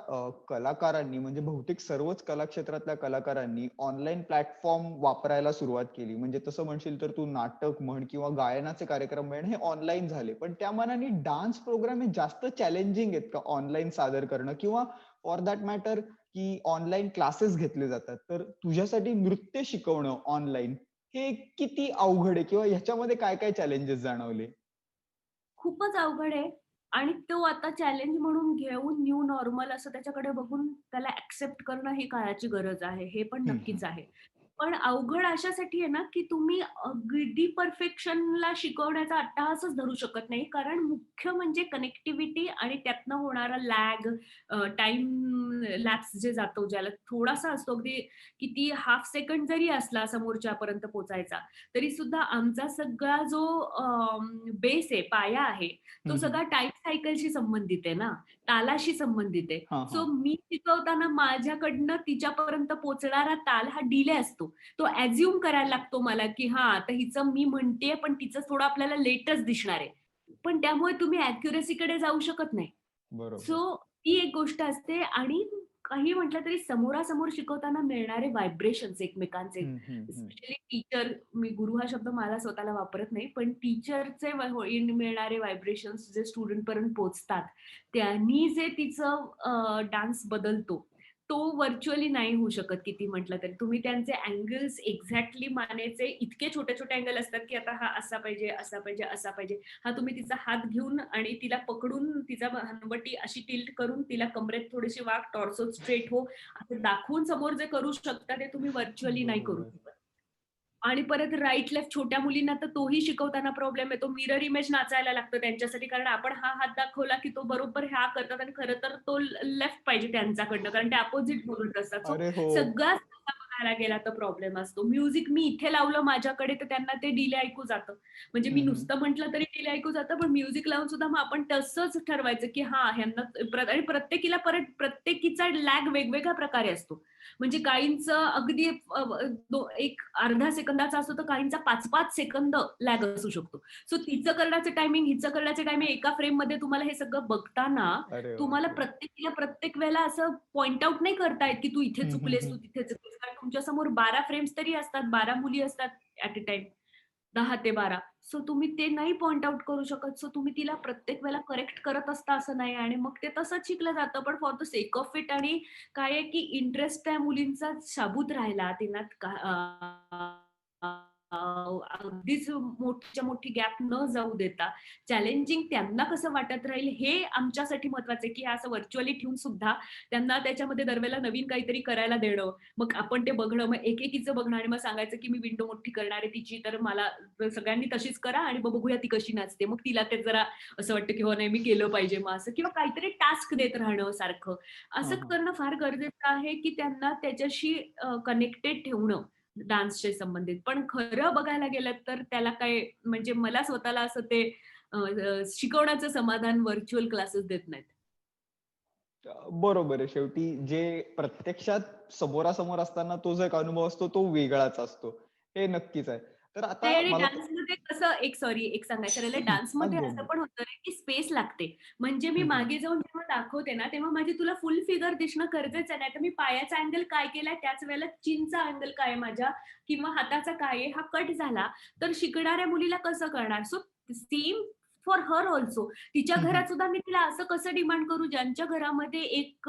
Speaker 1: कलाकारांनी म्हणजे बहुतेक सर्वच कला क्षेत्रातल्या कलाकारांनी ऑनलाईन प्लॅटफॉर्म वापरायला सुरुवात केली. म्हणजे तसं म्हणशील तर तू नाटक म्हण किंवा गायनाचे कार्यक्रम म्हण हे ऑनलाईन झाले. पण त्या मानाने डान्स प्रोग्राम हे जास्त चॅलेंजिंग आहेत का ऑनलाईन सादर करणं किंवा फॉर दॅट मॅटर की ऑनलाईन क्लासेस घेतले जातात. तर तुझ्यासाठी नृत्य शिकवणं ऑनलाईन हे किती अवघड आहे किंवा ह्याच्यामध्ये काय-काय चॅलेंजेस जाणवले?
Speaker 2: खूपच अवघड आहे आणि तो आता चॅलेंज म्हणून घेऊन न्यू नॉर्मल असं त्याच्याकडे बघून त्याला एक्सेप्ट करणं ही काळाची गरज आहे. हे पण
Speaker 1: हं, हं.
Speaker 2: नक्कीच आहे. पण अवघड अशासाठी आहे ना, की तुम्ही अगदी परफेक्शनला शिकवण्याचा अट्टाहासच धरू शकत नाही. कारण मुख्य म्हणजे कनेक्टिव्हिटी आणि त्यातनं होणारा लॅग, लॅप्स जे जातो, ज्याला थोडासा असतो, अगदी किती हाल्फ सेकंड जरी असला समोरच्यापर्यंत पोहोचायचा, तरी सुद्धा आमचा सगळा जो बेस आहे, पाया आहे, तो
Speaker 1: हं, हं.
Speaker 2: सगळा टाईम सायकलशी संबंधित आहे ना, तालाशी संबंधित आहे.
Speaker 1: हां,
Speaker 2: सो
Speaker 1: हां.
Speaker 2: मी शिकवताना माझ्याकडनं तिच्यापर्यंत पोहोचणारा ताल हा डिले असतो. तो अझ्युम करायला लागतो मला, की हां, आता हिचं मी म्हणतेय, पण तिचं थोडं आपल्याला लेटच दिसणार आहे. पण त्यामुळे तुम्ही ॲक्युरसीकडे जाऊ शकत नाही.
Speaker 1: बरोबर.
Speaker 2: सो ती एक गोष्ट असते आणि काही म्हटलं तरी समोरासमोर शिकवताना मिळणारे व्हायब्रेशन्स एकमेकांचे,
Speaker 1: हं, हं, हं.
Speaker 2: स्पेशली टीचर, मी गुरु हा शब्द मला स्वतःला वापरत नाही, पण टीचरचे मिळणारे व्हायब्रेशन्स जे स्टुडंटपर्यंत पोहोचतात, त्यांनी जे तिचं डान्स बदलतो, तो व्हर्चुअली नाही होऊ शकत किती म्हटलं तरी. तुम्ही त्यांचे अँगल्स एक्झॅक्टली मानायचे इतके छोटे-छोटे अँगल असतात, की आता हा असा पाहिजे, असा पाहिजे, असा पाहिजे. तुम्ही तिचा हात घेऊन आणि तिला पकडून तिचा हनवटी अशी टिल्ट करून तिला कमरेत थोडीशी वाक, टॉर्सो स्ट्रेट हो, असं दाखवून समोर जे करू शकता ते तुम्ही व्हर्चुअली नाही करू
Speaker 1: बरोबर.
Speaker 2: शकत. आणि परत राईट लेफ्ट छोट्या मुलींना तर तोही शिकवताना प्रॉब्लेम येतो. मिरर इमेज नाचायला लागतं त्यांच्यासाठी. कारण आपण हा हात दाखवला, की तो बरोबर ह्या करतात आणि खरं तर तो लेफ्ट पाहिजे त्यांच्याकडनं कारण ते अपोझिट बोलत असतात. सो
Speaker 1: अरे हो.
Speaker 2: सगळाच तसा बघायला गेला तर प्रॉब्लेम असतो. म्युझिक मी इथे लावलं माझ्याकडे तर त्यांना ते डिले ऐकू जातं. म्हणजे मी
Speaker 1: हं, हं.
Speaker 2: नुसतं म्हटलं तरी डिले ऐकू जातं, पण म्युझिक लावून सुद्धा मग आपण तसंच ठरवायचं, की हां, ह्यांना आणि प्रत्येकीला परत प्रत्येकीचा लॅग वेगवेगळ्या प्रकारे असतो. म्हणजे काहींचं अगदी एक अर्धा सेकंदाचा असतो, तर काहींचा 5-5 सेकंद लॅग असू शकतो. सो तिचं करण्याचं टायमिंग, हिचं करण्याचं टायमिंग एका फ्रेममध्ये तुम्हाला हे सगळं बघताना,
Speaker 1: अरे
Speaker 2: तुम्हाला
Speaker 1: बापरे!
Speaker 2: प्रत्येकीला प्रत्येक वेळेला असं पॉइंट आउट नाही करता येत, की तू इथे
Speaker 1: हं, हं,
Speaker 2: चुकलेस, तू
Speaker 1: हं.
Speaker 2: तिथे चुकलेस. कारण तुमच्यासमोर 12 फ्रेम्स तरी असतात, 12 मुली असतात ॲट अ टाईम. 10 ते 12. सो तुम्ही ते नाही पॉइंट आउट करू शकत. सो तुम्ही तिला प्रत्येक वेळेला करेक्ट करत असता असं नाही आणि मग ते तसंच शिकलं जातं. पण for the sake of it आणि काय आहे, की इंटरेस्ट त्या मुलींचा शाबूत राहिला. तिला अगदीच मोठीच्या मोठी गॅप न जाऊ देता, चॅलेंजिंग त्यांना कसं वाटत राहील हे आमच्यासाठी महत्वाचं आहे, की असं व्हर्चुअली ठेवून सुद्धा त्यांना त्याच्यामध्ये दरवेळेला नवीन काहीतरी करायला देणं. मग आपण ते बघणं, मग एकेकीचं बघणं आणि मग सांगायचं, की मी विंडो मोठी करणार आहे तिची, तर मला सगळ्यांनी तशीच करा आणि मग बघूया ती कशी नाचते. मग तिला ते जरा असं वाटतं, की हो नाही मी केलं पाहिजे मग असं किंवा काहीतरी टास्क देत राहणं सारखं.
Speaker 1: हां,
Speaker 2: असं
Speaker 1: हां.
Speaker 2: करणं फार गरजेचं आहे, की त्यांना त्याच्याशी कनेक्टेड ठेवणं डान्सशी संबंधित. पण खरं बघायला गेलं तर त्याला काय म्हणजे मला स्वतःला असं ते शिकवण्याचं समाधान व्हर्चुअल क्लासेस देत नाहीत.
Speaker 1: बरोबर आहे. शेवटी जे प्रत्यक्षात समोरासमोर असताना तो जो एक अनुभव असतो, तो वेगळाच असतो. हे नक्कीच आहे. तर आता
Speaker 2: नाही आणि
Speaker 1: मला
Speaker 2: डान्समध्ये कसं एक सांगायचं राहिलं, डान्समध्ये
Speaker 1: अगदी,
Speaker 2: असं
Speaker 1: अगदी.
Speaker 2: पण होतं ना, की स्पेस लागते. म्हणजे मी
Speaker 1: हं, हं.
Speaker 2: मागे जाऊन जेव्हा दाखवते ना, तेव्हा माझी तुला फुल फिगर दिसणं गरजेचं आहे. नाहीतर मी पायाचा अँगल काय केलाय, त्याच वेळेला चीनचा अँगल काय आहे माझ्या किंवा हाताचा काय आहे, हा कट झाला, तर शिकणाऱ्या मुलीला कसं कळणार? So same for her also. तिच्या
Speaker 1: हं, हं.
Speaker 2: घरात सुद्धा मी तिला असं कसं डिमांड करू, ज्यांच्या घरामध्ये एक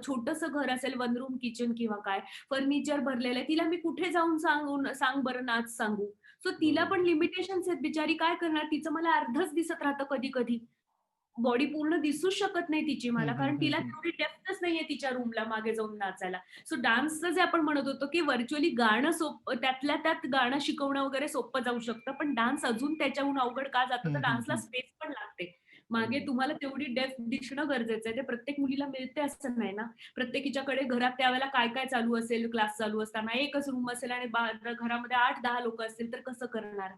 Speaker 2: छोटंसं घर असेल, वन रूम किचन किंवा काय, फर्निचर भरलेलं आहे. तिला मी कुठे जाऊन सांग बरं नाच सांगू? सो तिला पण
Speaker 1: बरोबर.
Speaker 2: लिमिटेशन्स आहेत. बिचारी काय करणार? तिचं मला अर्धच दिसत राहतं कधी-कधी. बॉडी पूर्ण दिसूच शकत नाही तिची
Speaker 1: हं,
Speaker 2: मला,
Speaker 1: हं,
Speaker 2: कारण
Speaker 1: हं,
Speaker 2: तिला
Speaker 1: हं.
Speaker 2: तेवढी डेप्थच नाहीये तिच्या रूमला मागे जाऊन नाचायला. सो डान्सचं जे आपण म्हणत होतो, की व्हर्चुअली गाणं त्यातल्या त्यात गाणं शिकवणं वगैरे सोपं जाऊ शकतं. पण डान्स अजून त्याच्याहून अवघड का जातं? तर
Speaker 1: हं, हं,
Speaker 2: डान्सला
Speaker 1: हं.
Speaker 2: स्पेस पण लागते. मागे
Speaker 1: अगदी.
Speaker 2: तुम्हाला तेवढी डेप्थ दिसणं गरजेचं आहे. ते प्रत्येक मुलीला मिळते असं नाही ना. प्रत्येकीच्याकडे घरात त्यावेळेला काय-काय चालू असेल, क्लास चालू असताना एकच रूम असेल आणि घरामध्ये 8-10 लोकं असतील, तर कसं करणार?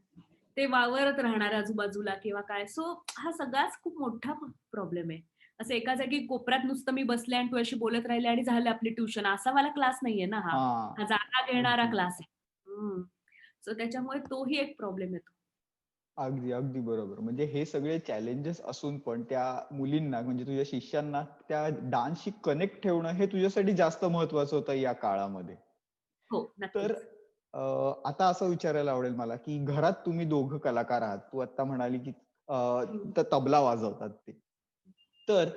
Speaker 2: ते वावरत राहणार आजूबाजूला किंवा काय. सो हा सगळाच खूप मोठा प्रॉब्लेम आहे. असं एका जागी कोपऱ्यात नुसतं मी बसले आणि तू अशी बोलत राहिली आणि झालं आपली ट्युशन असा वाला क्लास नाहीये ना हा.
Speaker 1: हां.
Speaker 2: हा जागा घेणारा
Speaker 1: अगदी.
Speaker 2: क्लास आहे. हं. सो त्याच्यामुळे तोही एक प्रॉब्लेम येतो.
Speaker 1: अगदी, अगदी बरोबर. म्हणजे हे सगळे चॅलेंजेस असून पण त्या मुलींना म्हणजे तुझ्या शिष्यांना त्या डान्सशी कनेक्ट ठेवणं हे तुझ्यासाठी जास्त महत्वाचं होतं या काळामध्ये.
Speaker 2: हो,
Speaker 1: तर
Speaker 2: नक्कीच.
Speaker 1: आता असं विचारायला आवडेल मला, की घरात तुम्ही दोघं कलाकार आहात. तू आत्ता म्हणाली, की
Speaker 2: हं.
Speaker 1: तबला वाजवतात ते. तर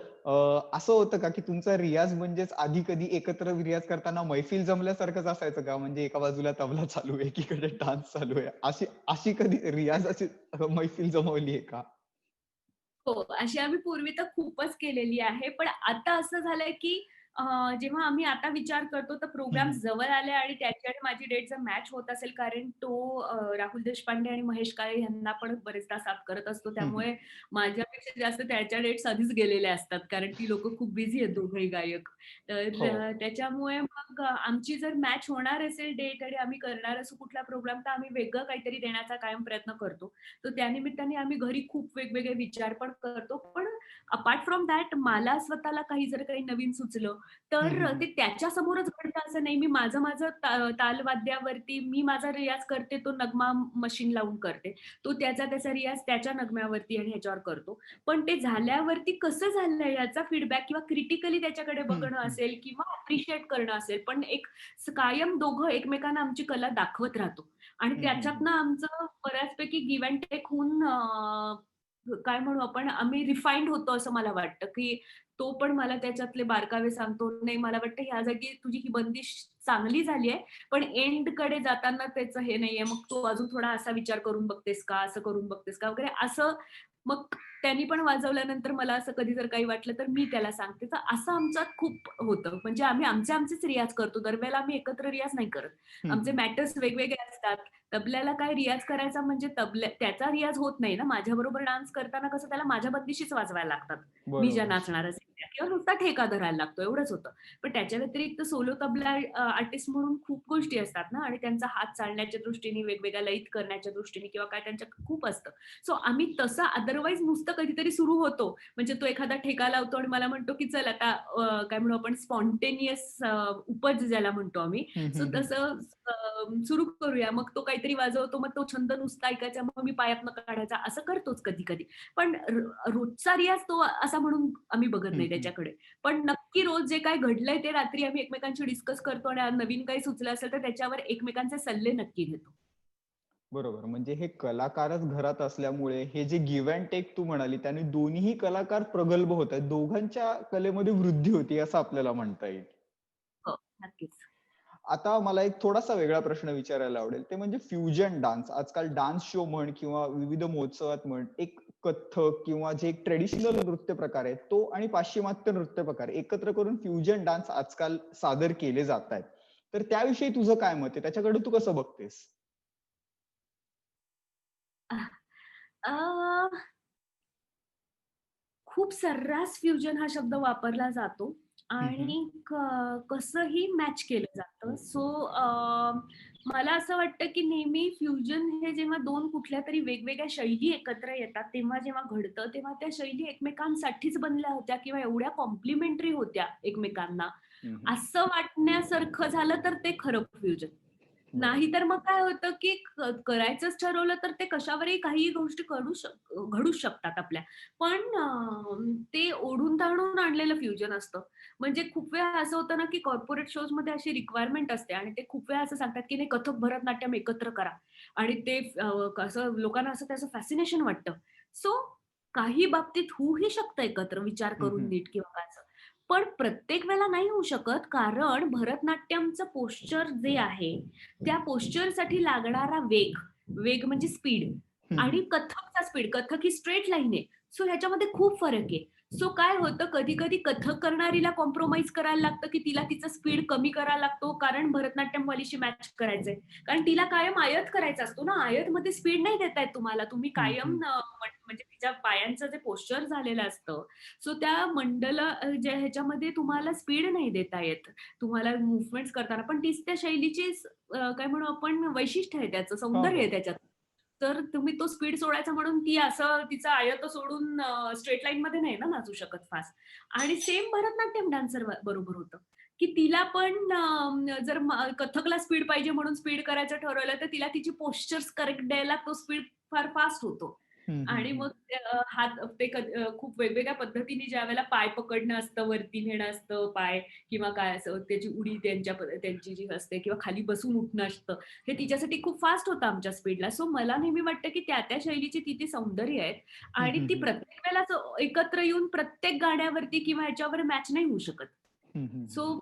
Speaker 1: असं होतं का, की तुमचा रियाज म्हणजेच आधी कधी एकत्र रियाज करताना मैफिल जमल्यासारखंच असायचं का? म्हणजे एका बाजूला तबला चालू आहे, एकीकडे डान्स चालू आहे. अशी अशी कधी रियाजाची मैफिल जमवली आहे का?
Speaker 2: हो, अशी आम्ही पूर्वी तर खूपच केलेली आहे. पण आता असं झालंय, की अ, जेव्हा आम्ही आता विचार करतो, तर
Speaker 1: हं,
Speaker 2: प्रोग्राम्स
Speaker 1: हं.
Speaker 2: जवळ आले आणि त्याची आणि माझी डेट जर मॅच होत असेल, कारण तो राहुल देशपांडे आणि महेश काळे यांना पण बरेचदा साथ करत असतो.
Speaker 1: हं, हं.
Speaker 2: त्यामुळे माझ्यापेक्षा जास्त त्याच्या डेट्स आधीच गेलेल्या असतात, कारण ती लोकं खूप बिझी आहेत दोघंही गायक. तर
Speaker 1: हो.
Speaker 2: त्याच्यामुळे मग आमची जर मॅच होणार असेल डेट आणि आम्ही करणार असू कुठला प्रोग्राम, तर आम्ही वेगळं काहीतरी देण्याचा कायम प्रयत्न करतो. तर त्यानिमित्ताने आम्ही घरी खूप वेगवेगळे विचार पण करतो. पण अपार्ट फ्रॉम दॅट मला स्वतःला काही जर काही नवीन सुचलं,
Speaker 1: हं,
Speaker 2: तर
Speaker 1: हं, हं.
Speaker 2: ते त्याच्यासमोरच घडतं असं नाही. मी माझं तालवाद्यावरती मी माझा रियाज करते, तो नगमा मशीन लावून करते. तो त्याचा रियाज त्याच्या नगम्यावरती आणि ह्याच्यावर करतो. पण ते झाल्यावरती कसं झालंय याचा फीडबॅक किंवा क्रिटिकली त्याच्याकडे
Speaker 1: हं,
Speaker 2: बघणं
Speaker 1: हं.
Speaker 2: असेल किंवा अप्रिशिएट करणं असेल. पण एक कायम दोघं एकमेकांना आमची कला दाखवत राहतो. आणि
Speaker 1: हं, हं, हं.
Speaker 2: त्याच्यातनं आमचं बऱ्याचपैकी गिव्ह अँड टेक होऊन काय म्हणू आपण आम्ही रिफाईन्ड होतो असं मला वाटतं, की तो पण मला त्याच्यातले बारकावे सांगतो. नाही मला वाटतं ह्या जागी तुझी ही बंदिश चांगली झाली आहे, पण एंडकडे जाताना त्याचं हे नाहीये. मग तू अजून थोडा असा विचार करून बघतेस का? असं करून बघतेस का? वगैरे असं मग त्यांनी पण वाजवल्यानंतर मला असं कधी जर काही वाटलं तर मी त्याला सांगते. तर असं आमच्यात खूप होतं. म्हणजे आम्ही आमचेच रियाज करतो. दरवेळेला आम्ही एकत्र रियाज नाही करत.
Speaker 1: हं,
Speaker 2: आमचे
Speaker 1: हं.
Speaker 2: मॅटर्स वेगवेगळे असतात. तबल्याला काय रियाज करायचा म्हणजे त्याचा रियाज होत नाही ना. माझ्याबरोबर डान्स करताना कसं त्याला माझ्या बंदिशीच वाजवायला लागतात. मी ज्या
Speaker 1: बरोबर.
Speaker 2: नाचणार असेल त्या किंवा नुसता ठेका धरायला लागतो एवढंच होतं. पण त्याच्या व्यतिरिक्त सोलो तबला आर्टिस्ट म्हणून खूप गोष्टी असतात ना आणि त्यांचा हात चालण्याच्या दृष्टीने, वेगवेगळ्या लयीत करण्याच्या दृष्टीने किंवा काय त्यांच्या खूप असतं. सो आम्ही तसं अदरवाईज नुसतं कधीतरी सुरू होतो. म्हणजे तो एखादा ठेका लावतो आणि मला म्हणतो, की चल आता काय म्हणू आपण स्पॉन्टेनियस उपज ज्याला म्हणतो आम्ही.
Speaker 1: हं,
Speaker 2: सो
Speaker 1: हं, हं.
Speaker 2: तसं सुरू करूया. मग तो काहीतरी वाजवतो, मग तो छंद नुसता ऐकायचा, मग मी पायातनं काढायचा, असं करतोच कधी-कधी. पण रोजचा रियाज तो असा म्हणून आम्ही बघत
Speaker 1: हं,
Speaker 2: नाही
Speaker 1: हं.
Speaker 2: त्याच्याकडे. पण नक्की रोज जे काही घडलंय ते रात्री आम्ही एकमेकांशी डिस्कस करतो आणि नवीन काही सुचलं असेल तर त्याच्यावर एकमेकांचे सल्ले नक्की घेतो.
Speaker 1: बरोबर. म्हणजे हे कलाकारच घरात असल्यामुळे हे जे गिव्ह अँड टेक तू म्हणाली त्याने दोन्हीही कलाकार प्रगल्भ होत आहेत. दोघांच्या कलेमध्ये वृद्धी होती असं आपल्याला म्हणता येईल.
Speaker 2: हो, नक्कीच.
Speaker 1: आता मला एक थोडासा वेगळा प्रश्न विचारायला आवडेल. ते म्हणजे फ्युजन डान्स. आजकाल डान्स शो म्हण किंवा विविध महोत्सवात म्हण, एक कथ्थक किंवा जे एक ट्रेडिशनल नृत्य प्रकार आहे, तो आणि पाश्चिमात्य नृत्य प्रकार एकत्र करून फ्युजन डान्स आजकाल सादर केले जात आहेत. तर त्याविषयी तुझं काय मत आहे? त्याच्याकडे तू कसं बघतेस?
Speaker 2: अ, खूप सर्रास फ्युजन हा शब्द वापरला जातो
Speaker 1: हं, हं.
Speaker 2: आणि कसंही मॅच केलं जातं. सो मला असं वाटतं, की नेहमी फ्युजन हे जेव्हा 2 कुठल्यातरी वेगवेगळ्या शैली एकत्र येतात, तेव्हा जेव्हा घडतं, तेव्हा त्या शैली एकमेकांसाठीच बनल्या होत्या किंवा एवढ्या कॉम्प्लिमेंटरी होत्या एकमेकांना,
Speaker 1: हं, हं.
Speaker 2: असं वाटण्यासारखं झालं तर ते खरं फ्युजन.
Speaker 1: बरोबर.
Speaker 2: नाहीतर मग काय होतं, की करायचंच ठरवलं तर ते कशावरही काहीही गोष्टी घडूच शकतात आपल्या. पण ते ओढून-ताणून आणलेलं फ्युजन असतं. म्हणजे खूप वेळा असं होतं ना, की कॉर्पोरेट शोजमध्ये अशी रिक्वायरमेंट असते आणि ते खूप वेळा असं सांगतात, की नाही कथक, भरतनाट्यम एकत्र करा आणि ते कसं लोकांना असं त्याचं फॅसिनेशन वाटतं. सो काही बाबतीत होऊही शकतं एकत्र विचार
Speaker 1: हं,
Speaker 2: करून
Speaker 1: हं.
Speaker 2: नीट किंवा काय असं. पण प्रत्येक वेळेला नाही होऊ शकत कारण भरतनाट्यमचं पोश्चर जे आहे, त्या पोश्चरसाठी लागणारा वेग, वेग म्हणजे स्पीड
Speaker 1: हं, हं.
Speaker 2: आणि कथकचा स्पीड, कथक ही स्ट्रेट लाईन आहे. सो ह्याच्यामध्ये खूप फरक आहे. सो काय होतं कधी-कधी कथक करणारीला कॉम्प्रोमाईज करायला लागतं, की तिला तिचा स्पीड कमी करायला लागतो कारण भरतनाट्यमवालीशी मॅच करायचंय. कारण तिला कायम आयत करायचा असतो ना, आयतमध्ये स्पीड नाही देता येत तुम्हाला. तुम्ही
Speaker 1: हं,
Speaker 2: कायम
Speaker 1: हं.
Speaker 2: म्हणजे तिच्या पायांचं जे पोश्चर झालेलं असतं, सो त्या ज्या ह्याच्यामध्ये तुम्हाला स्पीड नाही देता येत. तुम्हाला मूव्हमेंट्स करताना. पण तीच त्या शैलीची काय म्हणू आपण वैशिष्ट्य आहे त्याचं,
Speaker 1: हां,
Speaker 2: सौंदर्य
Speaker 1: हां.
Speaker 2: आहे त्याच्यात. तर तुम्ही तो स्पीड सोडायचा म्हणून ती असं तिचा आयत सोडून स्ट्रेट लाईनमध्ये नाही ना नाचू शकत फास्ट. आणि सेम भरतनाट्यम डान्सर बरोबर होतं, की तिला पण जर कथकला स्पीड पाहिजे म्हणून स्पीड करायचं ठरवलं, तर तिला तिची पोश्चर्स करेक्ट द्यायला तो स्पीड फार फास्ट होतो.
Speaker 1: हं, हं,
Speaker 2: आणि
Speaker 1: हं.
Speaker 2: मग हात ते खूप वेगवेगळ्या पद्धतीने ज्यावेळेला पाय पकडणं असतं, वरती नेणं असतं पाय किंवा काय असं त्याची उडी त्यांची जी असते किंवा खाली बसून उठणं असतं. हे तिच्यासाठी खूप फास्ट होतं आमच्या स्पीडला. सो मला नेहमी वाटतं, की त्या शैलीची ती सौंदर्य आहेत
Speaker 1: हं,
Speaker 2: आणि
Speaker 1: हं,
Speaker 2: ती
Speaker 1: हं.
Speaker 2: प्रत्येक वेळेलाच एकत्र येऊन प्रत्येक गाण्यावरती किंवा ह्याच्यावर मॅच नाही होऊ शकत.
Speaker 1: हं, हं,
Speaker 2: सो
Speaker 1: हं.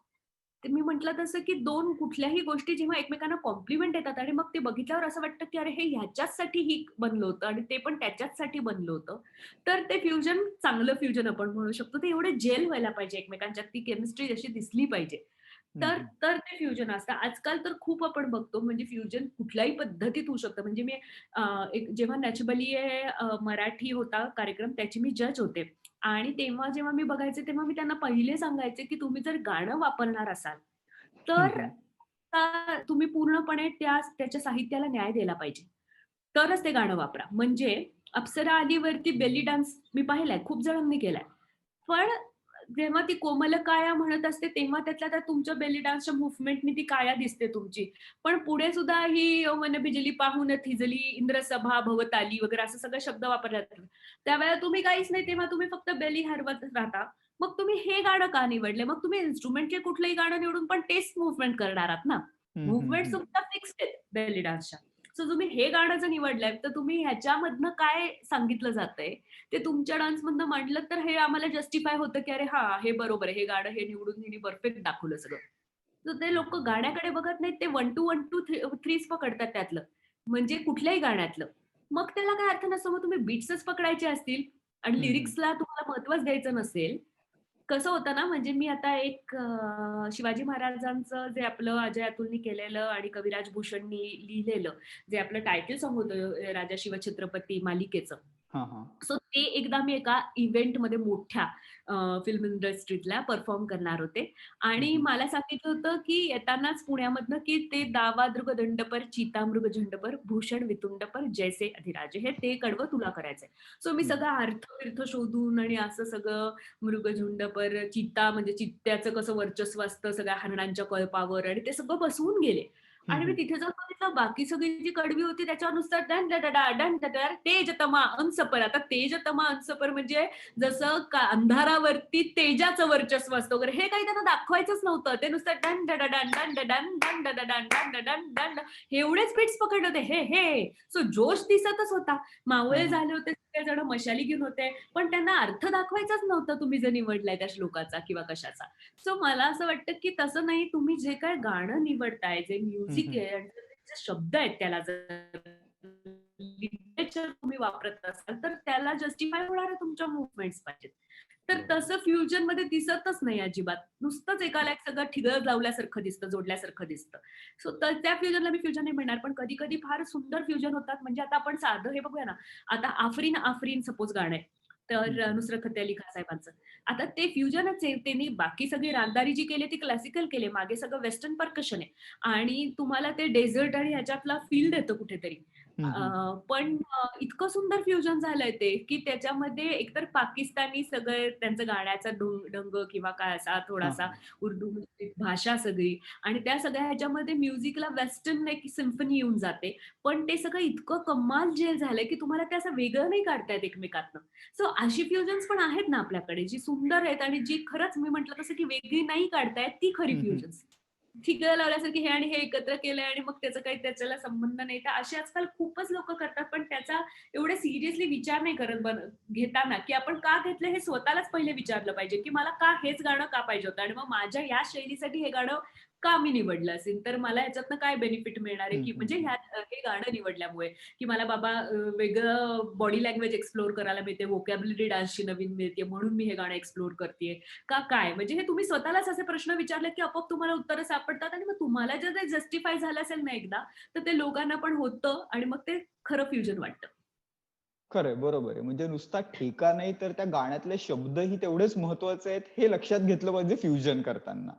Speaker 2: ते मी म्हटलं तसं, की 2 कुठल्याही गोष्टी जेव्हा एकमेकांना कॉम्प्लिमेंट येतात आणि मग ते बघितल्यावर असं वाटतं, की अरे हे ह्याच्याचसाठी ही बनलं होतं आणि ते पण त्याच्याचसाठी बनलं होतं. तर ते फ्युजन चांगलं फ्युजन आपण म्हणू शकतो. ते एवढे जेल व्हायला पाहिजे एकमेकांच्यात ती केमिस्ट्री जशी दिसली पाहिजे.
Speaker 1: हं,
Speaker 2: तर
Speaker 1: हं.
Speaker 2: तर ते फ्युजन असतं. आजकाल तर खूप आपण बघतो म्हणजे फ्युजन कुठल्याही पद्धतीत होऊ शकतं. म्हणजे मी एक जेव्हा नच बलिये मराठी होता कार्यक्रम त्याची मी जज होते. आणि तेव्हा जेव्हा मी बघायचे, तेव्हा मी त्यांना पहिले सांगायचे, की तुम्ही जर गाणं वापरणार असाल,
Speaker 1: हं,
Speaker 2: तर
Speaker 1: हं.
Speaker 2: तुम्ही पूर्णपणे त्याच्या साहित्याला न्याय दिला पाहिजे. तरच ते गाणं वापरा. म्हणजे अप्सरा आलीवरती बेली डान्स मी पाहिलाय, खूप जणांनी केलाय. पण जेव्हा ती कोमल काया म्हणत असते, तेव्हा त्यातल्या त्यात तुमच्या बेली डान्सच्या मूव्हमेंटनी ती काया दिसते तुमची. पण पुढे सुद्धा ही मन बिजली पाहून थिजली, इंद्रसभा भवताली वगैरे असं सगळे शब्द वापरले जातात. त्यावेळेला तुम्ही काहीच नाही, तेव्हा तुम्ही फक्त बेली हलवत राहता. मग तुम्ही हे गाणं का निवडले? मग तुम्ही इन्स्ट्रुमेंटचे कुठलंही गाणं निवडून पण तेच मूव्हमेंट करणार आहात ना.
Speaker 1: हं, हं,
Speaker 2: मूव्हमेंट्स
Speaker 1: हं.
Speaker 2: तुमच्या फिक्स्ड आहेत बेली डान्सच्या. सो तुम्ही हे गाणं जर निवडलंय, तर तुम्ही ह्याच्यामधनं काय सांगितलं जातंय, ते तुमच्या डान्समधनं मांडलं तर हे आम्हाला जस्टिफाय होतं, की अरे हां, हे बरोबर आहे. हे गाणं हे निवडून हिने परफेक्ट दाखवलं सगळं. तर ते लोकं गाण्याकडे बघत नाहीत. ते 1 2 1 2 3 3च पकडतात त्यातलं. म्हणजे कुठल्याही गाण्यातलं. मग त्याला काय अर्थ नसतो. मग तुम्ही बीट्सच पकडायचे असतील आणि
Speaker 1: हं, हं.
Speaker 2: लिरिक्सला तुम्हाला महत्त्वच द्यायचं नसेल, कसं होतं ना, म्हणजे मी आता एक शिवाजी महाराजांचं जे आपलं अजय अतुलनी केलेलं आणि कविराज भूषणनी लिहिलेलं, जे आपलं टायटल सॉन्ग होतं राजा शिवछत्रपती मालिकेचं.
Speaker 1: हां, हां.
Speaker 2: सो ते एकदा मी एका इव्हेंटमध्ये मोठ्या फिल्म इंडस्ट्रीतल्या परफॉर्म करणार होते
Speaker 1: हं,
Speaker 2: आणि
Speaker 1: हं.
Speaker 2: मला सांगितलं होतं, की येतानाच पुण्यामधनं, की ते दावादृग दंडपर, चितामृग झंडपर, भूषण वितुंडपर, जैसे अधिराजे हे ते कडवं तुला करायचंय. सो मी
Speaker 1: हं, हं.
Speaker 2: सगळा अर्थ-बिर्थ शोधून आणि असं सगळं मृगझुंडपर, चित्ता म्हणजे चित्त्याचं कसं वर्चस्व असतं सगळ्या हरणांच्या कळपावर आणि ते सगळं बसवून गेले.
Speaker 1: हं,
Speaker 2: आणि मी
Speaker 1: हं.
Speaker 2: तिथे जाऊन बघितलं बाकी सगळी जी कडवी होती त्याच्यावर नुसतं डन डडडा, डन डडा, तेजतमा अंसपर. आता तेजतमा अंसपर म्हणजे जसं अंधारावरती तेजाचं वर्चस्व असतं वगैरे हे काही त्यांना दाखवायचंच नव्हतं. ते नुसतं डन डडडन, डन डडन, डन डडडन, डन डडन, डन एवढेच बीट्स पकडले होते. हे, हे. सो जोश दिसतच होता.
Speaker 1: हां,
Speaker 2: मावळे
Speaker 1: हां.
Speaker 2: झाले होते, सगळेजण मशाली घेऊन होते. पण त्यांना अर्थ दाखवायचाच नव्हता तुम्ही जर निवडलाय त्या श्लोकाचा किंवा कशाचा. सो मला असं वाटतं, की तसं नाही तुम्ही जे काही गाणं निवडताय, जे
Speaker 1: हं,
Speaker 2: म्युझिक
Speaker 1: हं.
Speaker 2: आहे आणि जे शब्द आहेत त्याला जर लिटरेचर तुम्ही वापरत असाल, तर त्याला जस्टिफाय होणाऱ्या तुमच्या मूव्हमेंट्स पाहिजेत. तर
Speaker 1: बरोबर.
Speaker 2: तसं फ्युजनमध्ये दिसतच नाही अजिबात. नुसतंच एकाला एक सगळं ठिगळ लावल्यासारखं दिसतं, जोडल्यासारखं दिसतं. सो तर त्या फ्युजनला मी फ्युजन नाही म्हणणार, पण कधी-कधी फार सुंदर फ्युजन होतात. म्हणजे आता आपण साधं हे बघूया ना, आता आफरीन आफरीन सपोज गाणं आहे.
Speaker 1: हं,
Speaker 2: तर
Speaker 1: हं.
Speaker 2: नुसरत फतेह अली खान साहेबांचं. आता ते फ्युजनच आहे. त्यांनी बाकी सगळी रागदारी जी केली ती क्लासिकल केली. मागे सगळं वेस्टर्न पर्कशन आहे आणि तुम्हाला ते डेझर्ट आणि ह्याच्यातला फील देतं कुठेतरी.
Speaker 1: हं, हं.
Speaker 2: पण इतकं सुंदर फ्युजन झालंय ते, की त्याच्यामध्ये एकतर पाकिस्तानी सगळं त्यांचं गाण्याचा ढंग किंवा काय असा
Speaker 1: हां,
Speaker 2: थोडासा
Speaker 1: हां.
Speaker 2: उर्दू भाषा सगळी आणि त्या सगळ्या ह्याच्यामध्ये म्युझिकला वेस्टर्न एक सिम्फनी येऊन जाते. पण ते सगळं इतकं कमाल जेल झालंय, की तुम्हाला ते असं वेगळं नाही काढता येत एकमेकातनं. सो अशी फ्युजन्स पण आहेत ना आपल्याकडे, जी सुंदर आहेत आणि जी खरंच मी म्हटलं तसं, की वेगळी नाही काढता येत, ती खरी
Speaker 1: हं, हं.
Speaker 2: फ्युजन्स. ठिगळं लावल्यासारखी हे आणि हे एकत्र केलंय आणि मग त्याचा काही त्याच्याला संबंध नाही. तर असे आजकाल खूपच लोकं करतात, पण त्याचा एवढे सिरियसली विचार नाही करत घेताना, की आपण का घेतलं हे स्वतःलाच पहिले विचारलं पाहिजे, की मला का हेच गाणं का पाहिजे होतं आणि मग माझ्या या शैलीसाठी हे गाणं का मी निवडलं असेल? तर मला ह्याच्यातनं काय बेनिफिट मिळणार आहे,
Speaker 1: हं,
Speaker 2: की
Speaker 1: हं,
Speaker 2: म्हणजे
Speaker 1: हं.
Speaker 2: हे गाणं निवडल्यामुळे, की मला बाबा वेगळं बॉडी लँग्वेज एक्सप्लोर करायला मिळते, व्होकॅब्युलरी डान्सची नवीन मिळते म्हणून मी हे गाणं एक्सप्लोर करतेय. का काय? म्हणजे हे तुम्ही स्वतःलाच असे प्रश्न विचारले, की आपोआप तुम्हाला उत्तरं सापडतात आणि मग तुम्हाला जर ते जस्टिफाय झालं असेल ना एकदा, तर ते लोकांना पण होतं आणि मग ते खरं फ्युजन वाटतं.
Speaker 1: खरंय, बरोबर आहे. म्हणजे नुसता ठेका नाही तर त्या गाण्यातले शब्दही तेवढेच महत्वाचे आहेत, हे लक्षात घेतलं पाहिजे फ्युजन करताना.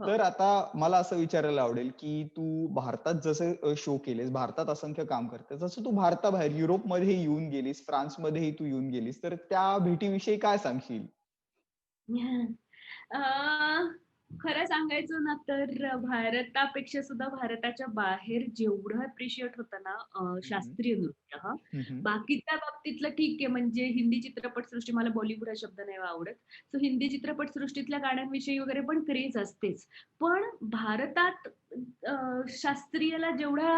Speaker 2: हो.
Speaker 1: तर आता मला असं विचारायला आवडेल, की तू भारतात जसे शो केलेस, भारतात असंख्य काम करतेस, जसं तू भारताबाहेर युरोपमध्येही येऊन गेलीस, फ्रान्समध्येही तू येऊन गेलीस, तर त्या भेटीविषयी काय सांगशील?
Speaker 2: अ, खरं सांगायचं ना तर भारतापेक्षा सुद्धा भारताच्या बाहेर जेवढं अप्रिशिएट होतं ना
Speaker 1: हं, हं.
Speaker 2: शास्त्रीय नृत्य हां.
Speaker 1: हं, हं.
Speaker 2: बाकीच्या बाबतीतलं ठीक आहे म्हणजे हिंदी चित्रपटसृष्टी मला बॉलिवूड हा शब्द नाही आवडत. सो हिंदी चित्रपटसृष्टीतल्या गाण्यांविषयी वगैरे पण क्रेज असतेच. पण भारतात शास्त्रीयला जेवढा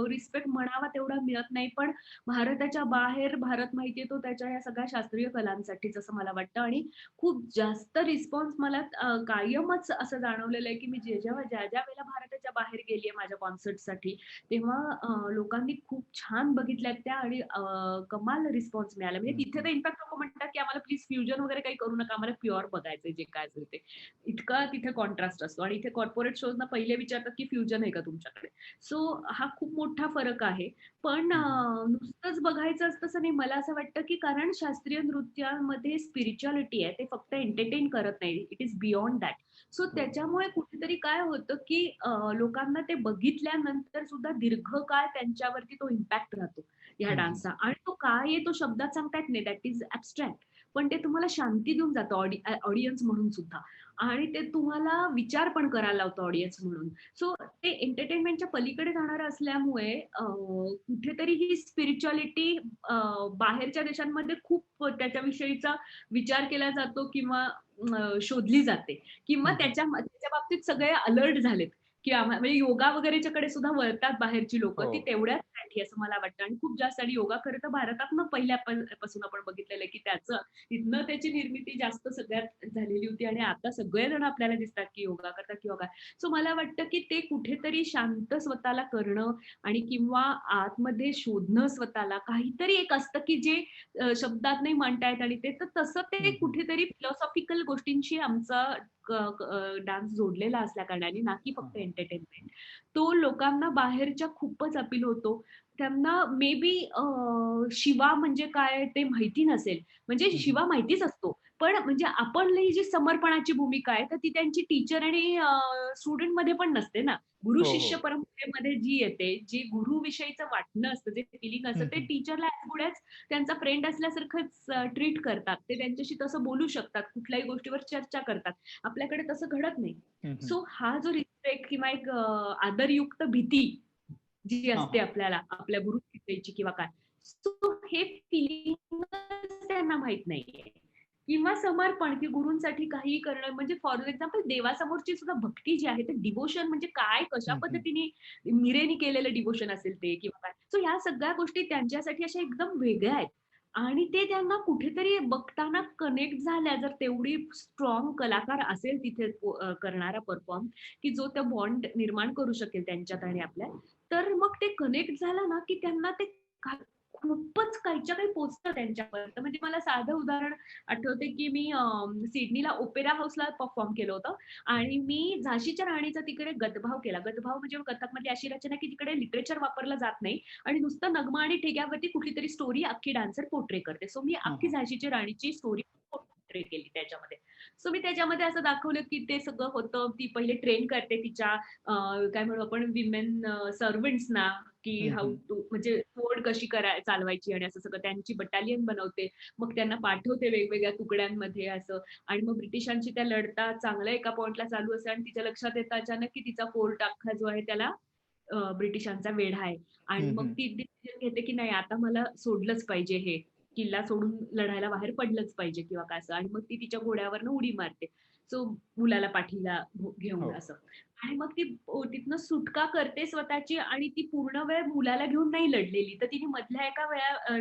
Speaker 2: रिस्पेक्ट म्हणावा तेवढा मिळत नाही. पण भारताच्या बाहेर भारत माहिती तो त्याच्या या सगळ्या शास्त्रीय कलांसाठीच असं मला वाटतं आणि खूप जास्त रिस्पॉन्स मला कायमच असं जाणवलेलं आहे, की मी जेव्हा ज्या वेळेला भारताच्या बाहेर गेलीये माझ्या कॉन्सर्टसाठी, तेव्हा लोकांनी खूप छान बघितल्यात त्या आणि कमाल रिस्पॉन्स मिळाला. म्हणजे
Speaker 1: हं,
Speaker 2: तिथे
Speaker 1: हं.
Speaker 2: तर इनफॅक्ट लोकं म्हणतात, की आम्हाला प्लीज फ्युजन वगैरे काही करू नका. आम्हाला प्युअर बघायचंय जे काय असेल ते. इतका तिथे कॉन्ट्रास्ट असतो आणि इथे कॉर्पोरेट शोजना पहिले विचारतात, की फ्युजन आहे का तुमच्याकडे? सो हा खूप मोठा फरक आहे. पण
Speaker 1: हं, हं.
Speaker 2: नुसतंच बघायचं असतं असं नाही. मला असं वाटतं, की कारण शास्त्रीय नृत्यामध्ये स्पिरिच्युअलिटी आहे. ते फक्त एंटरटेन करत नाही. It is beyond that. So
Speaker 1: बरोबर.
Speaker 2: त्याच्यामुळे कुठेतरी काय होतं, की लोकांना ते बघितल्यानंतर सुद्धा दीर्घकाळ त्यांच्यावरती तो इम्पॅक्ट राहतो, ह्या
Speaker 1: हं, हं.
Speaker 2: डान्सचा. आणि तो काय आहे तो शब्दात सांगता येत नाही. That is abstract. पण ते तुम्हाला शांती देऊन जातं ऑडियन्स म्हणून सुद्धा. आणि ते तुम्हाला विचार पण करायला लावतं ऑडियन्स म्हणून. सो ते एंटरटेनमेंटच्या पलीकडे जाणारं असल्यामुळे कुठेतरी ही स्पिरिच्युअलिटी बाहेरच्या देशांमध्ये खूप त्याच्याविषयीचा विचार केला जातो किंवा शोधली जाते किंवा
Speaker 1: हं, हं.
Speaker 2: त्याच्या बाबतीत सगळे अलर्ट झालेत, की म्हणजे योगा वगैरेच्याकडे सुद्धा वळतात बाहेरची लोकं,
Speaker 1: हो.
Speaker 2: ती तेवढ्याचसाठी असं मला वाटतं आणि खूप जास्त आणि योगा खरं तर भारतातनं पहिल्यापासून आपण बघितलेलं आहे, की त्याचं तिथनं त्याची निर्मिती जास्त सगळ्यात झालेली होती आणि आता सगळेजण आपल्याला दिसतात, की योगा करतात किंवा काय. सो मला वाटतं, की ते कुठेतरी शांत स्वतःला करणं आणि किंवा आतमध्ये शोधणं स्वतःला काहीतरी एक असतं, की जे शब्दात नाही म्हणता येत आणि ते तर तसं ते
Speaker 1: हं, हं.
Speaker 2: कुठेतरी फिलॉसॉफिकल गोष्टींशी आमचा डान्स जोडलेला असल्या कारणाने ना की
Speaker 1: हां,
Speaker 2: फक्त
Speaker 1: हां.
Speaker 2: एंटरटेनमेंट. तो लोकांना बाहेरच्या खूपच अपील होतो. त्यांना मे बी शिवा म्हणजे काय ते माहिती नसेल. म्हणजे
Speaker 1: हं, हं.
Speaker 2: शिवा माहितीच असतो. पण म्हणजे आपली जी समर्पणाची भूमिका आहे, तर ती त्यांची टीचर आणि स्टुडंटमध्ये पण नसते ना.
Speaker 1: हो, हो.
Speaker 2: गुरु-शिष्य परंपरेमध्ये जी येते, जी गुरुविषयीचं वाटणं असतं, जे फीलिंग असतं,
Speaker 1: हं,
Speaker 2: ते
Speaker 1: हं.
Speaker 2: टीचरला ॲज गुड ॲज त्यांचा फ्रेंड असल्यासारखंच ट्रीट करतात. ते त्यांच्याशी तसं बोलू शकतात. कुठल्याही गोष्टीवर चर्चा करतात. आपल्याकडे तसं घडत नाही.
Speaker 1: हं, हं.
Speaker 2: सो हा जो रिस्पेक्ट किंवा एक आदरयुक्त भीती जी
Speaker 1: हां,
Speaker 2: असते
Speaker 1: हां.
Speaker 2: आपल्याला आपल्या गुरुची किंवा काय. सो हे फीलिंगच त्यांना माहीत नाहीये. किंवा समर्पण, की गुरूंसाठी काहीही करणं म्हणजे फॉर एक्झाम्पल देवासमोरची सुद्धा भक्ती जी आहे, ते डिव्होशन म्हणजे काय, कशा
Speaker 1: हं, हं.
Speaker 2: पद्धतीने मिरेनी केलेलं डिव्होशन असेल ते किंवा काय. सो ह्या सगळ्या गोष्टी त्यांच्यासाठी अशा एकदम वेगळ्या आहेत. आणि ते त्यांना कुठेतरी बघताना कनेक्ट झाल्या जर तेवढी स्ट्रॉंग कलाकार असेल तिथे करणारा परफॉर्म, की जो तो बॉन्ड निर्माण करू शकेल त्यांच्यात आणि आपल्यात. तर मग ते कनेक्ट झालं ना, की त्यांना ते खूपच काहीच्या काही पोहोचतं त्यांच्यापर्यंत. म्हणजे मला साधं उदाहरण आठवते, की मी सिडनीला ओपेरा हाऊसला परफॉर्म केलं होतं आणि मी झाशीच्या राणीचा तिकडे गतभाव केला. गतभाव म्हणजे कथकमधली अशी रचना, की जिकडे लिटरेचर वापरलं जात नाही आणि नुसतं नगमा आणि ठेक्यावरती कुठलीतरी स्टोरी अख्खी डान्सर पोर्ट्रे करते. सो मी
Speaker 1: हां,
Speaker 2: अख्खी
Speaker 1: हां.
Speaker 2: झाशीची राणीची स्टोरी पोर्ट्रे केली त्याच्यामध्ये. सो मी त्याच्यामध्ये असं दाखवलं, की ते सगळं होतं. ती पहिले ट्रेन करते तिच्या काय म्हणू आपण विमेन सर्व्हंट्सना, की
Speaker 1: हं,
Speaker 2: हाऊ
Speaker 1: हं.
Speaker 2: टू म्हणजे फोड कशी चालवायची आणि असं सगळं त्यांची बटालियन बनवते. मग त्यांना पाठवते वेगवेगळ्या तुकड्यांमध्ये असं आणि मग ब्रिटिशांशी त्या लढतात. चांगलं एका पॉइंटला चालू असतं आणि तिच्या लक्षात येतं अचानक, की तिचा फोर्ट अख्खा जो आहे त्याला ब्रिटिशांचा वेढा आहे आणि
Speaker 1: हं,
Speaker 2: मग
Speaker 1: हं.
Speaker 2: ती डिसिजन घेते, की नाही आता मला सोडलंच पाहिजे हे. किल्ला सोडून लढायला बाहेर पडलंच पाहिजे किंवा काय असं आणि मग ती तिच्या घोड्यावरनं उडी मारते. सो मुलाला पाठीला घेऊन
Speaker 1: हो.
Speaker 2: असं. आणि मग ती तिथनं सुटका करते स्वतःची आणि ती पूर्ण वेळ मुलाला घेऊन नाही लढलेली. तर तिने मधल्या एका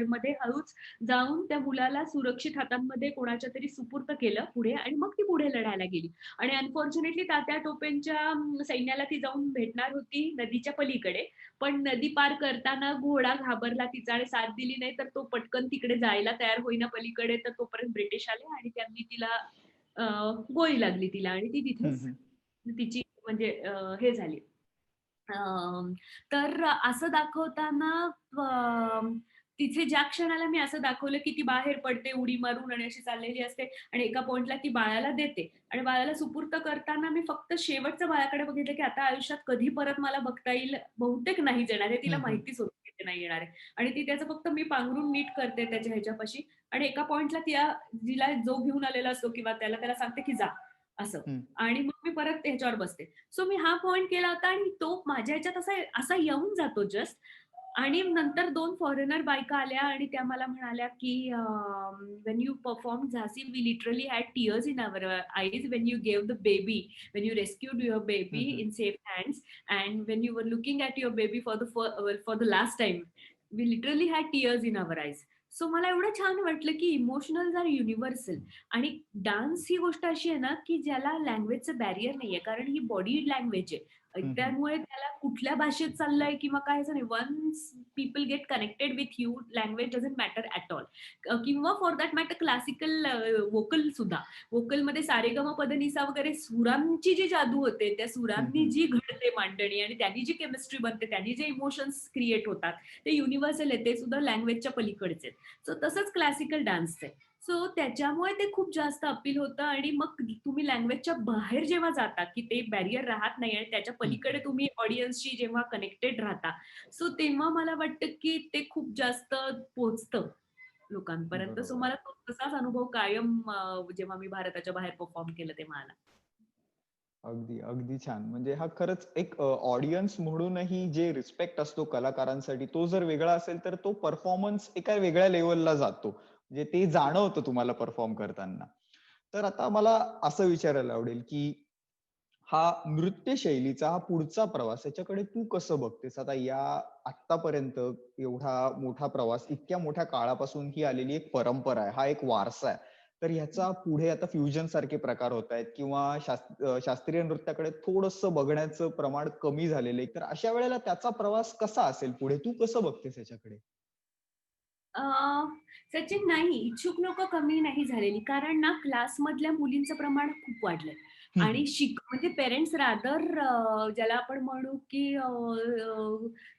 Speaker 2: मध्ये हळूच जाऊन त्या मुलाला सुरक्षित हातांमध्ये कोणाच्या तरी सुपूर्त केलं पुढे आणि मग ती पुढे लढायला गेली. आणि अनफॉर्च्युनेटली तात्या टोपेंच्या सैन्याला ती जाऊन भेटणार होती नदीच्या पलीकडे. पण नदी पार करताना घोडा घाबरला तिचा आणि साथ दिली नाही, तर तो पटकन तिकडे जायला तयार होईना पलीकडे. तर तोपर्यंत ब्रिटिश आले आणि त्यांनी तिला अ, गोळी लागली तिला आणि ती
Speaker 1: हं,
Speaker 2: तिथेच
Speaker 1: हं.
Speaker 2: तिची म्हणजे हे झाली. तर असं दाखवताना अ, तिथे ज्या क्षणाला मी असं दाखवलं, की ती बाहेर पडते उडी मारून आणि अशी चाललेली असते आणि एका पॉइंटला ती बाळाला देते आणि बाळाला सुपूर्त करताना मी फक्त शेवटचं बाळाकडे बघितलं, की आता आयुष्यात कधी परत मला बघता येईल, बहुतेक नाहीच येणार आहे. तिला
Speaker 1: हं, हं.
Speaker 2: माहितीच होतं, की ते नाही येणार आहे आणि ती त्याचं फक्त मी पांघरून नीट करते त्याच्या ह्याच्यापाशी आणि एका पॉइंटला तिला जो घेऊन आलेला असतो किंवा त्याला सांगते, की जा असं
Speaker 1: हं.
Speaker 2: आणि मग मी परत ह्याच्यावर बसते. सो मी हा पॉइंट केला होता आणि तो माझ्या ह्याच्यात असा असा येऊन जातो जस्ट आणि नंतर 2 फॉरेनर बायका आल्या आणि त्या मला म्हणाल्या, की "व्हेन यू परफॉर्म झासी, we literally had tears in our eyes when you gave the baby, when you rescued your baby
Speaker 1: hmm, hmm.
Speaker 2: In safe hands and when you were looking at your baby for the last time, we literally had tears in our eyes." So मला एवढं छान वाटलं, की emotionals are universal आणि dance ही गोष्ट अशी आहे ना, की ज्याला लँग्वेजचं बॅरियर नाहीये. कारण ही बॉडी लँग्वेज आहे.
Speaker 1: हं, हं.
Speaker 2: त्यामुळे त्याला कुठल्या भाषेत चाललंय किंवा काय असं नाही. Once people get connected with you, language doesn't matter at all. किंवा for that matter classical vocal सुद्धा. व्होकलमध्ये सारेगमपदनिसा वगैरे सुरांची जी जादू होते, त्या
Speaker 1: हं,
Speaker 2: सुरांनी
Speaker 1: हं.
Speaker 2: जी घडते मांडणी आणि त्यांनी जी केमिस्ट्री बनते, त्यांनी जे इमोशन्स क्रिएट होतात, ते युनिव्हर्सल आहे. ते सुद्धा लँग्वेजच्या पलीकडचे आहेत. सो तसंच क्लासिकल डान्सचं आहे. सो त्याच्यामुळे ते खूप जास्त अपील होतं आणि मग तुम्ही लँग्वेजच्या बाहेर जेव्हा जाता, की ते बॅरियर राहत नाही आणि त्याच्या
Speaker 1: हं,
Speaker 2: पलीकडे
Speaker 1: हं.
Speaker 2: तुम्ही ऑडियन्सशी जेव्हा कनेक्टेड राहता, सो तेव्हा मला वाटतं, की ते खूप जास्त पोहोचतं लोकांपर्यंत. सो
Speaker 1: बरोबर.
Speaker 2: मला तो तसाच अनुभव कायम जेव्हा मी भारताच्या बाहेर परफॉर्म केलं तेव्हा आला.
Speaker 1: अगदी, अगदी छान. म्हणजे हा खरंच एक ऑडियन्स म्हणूनही जे रिस्पेक्ट असतो कलाकारांसाठी, तो जर वेगळा असेल, तर तो परफॉर्मन्स एका वेगळ्या लेव्हलला जातो. म्हणजे ते जाणवतं तुम्हाला परफॉर्म करताना. तर आता मला असं विचारायला आवडेल, की हा नृत्य शैलीचा हा पुढचा प्रवास याच्याकडे तू कसं बघतेस? आता आत्तापर्यंत एवढा मोठा प्रवास, इतक्या मोठ्या काळापासून ही आलेली एक परंपरा आहे, हा एक वारसा आहे. तर ह्याचा पुढे आता फ्युजन सारखे प्रकार होत आहेत किंवा शास्त्रीय नृत्याकडे थोडंसं बघण्याचं प्रमाण कमी झालेलं आहे. तर अशा वेळेला त्याचा प्रवास कसा असेल पुढे? तू कसं बघतेस याच्याकडे?
Speaker 2: अ, सचिन नाही, इच्छुक लोकं कमी नाही झालेली. कारण ना क्लासमधल्या मुलींचं प्रमाण खूप वाढलंय
Speaker 1: हं, हं.
Speaker 2: आणि म्हणजे पेरेंट्स रादर ज्याला आपण म्हणू की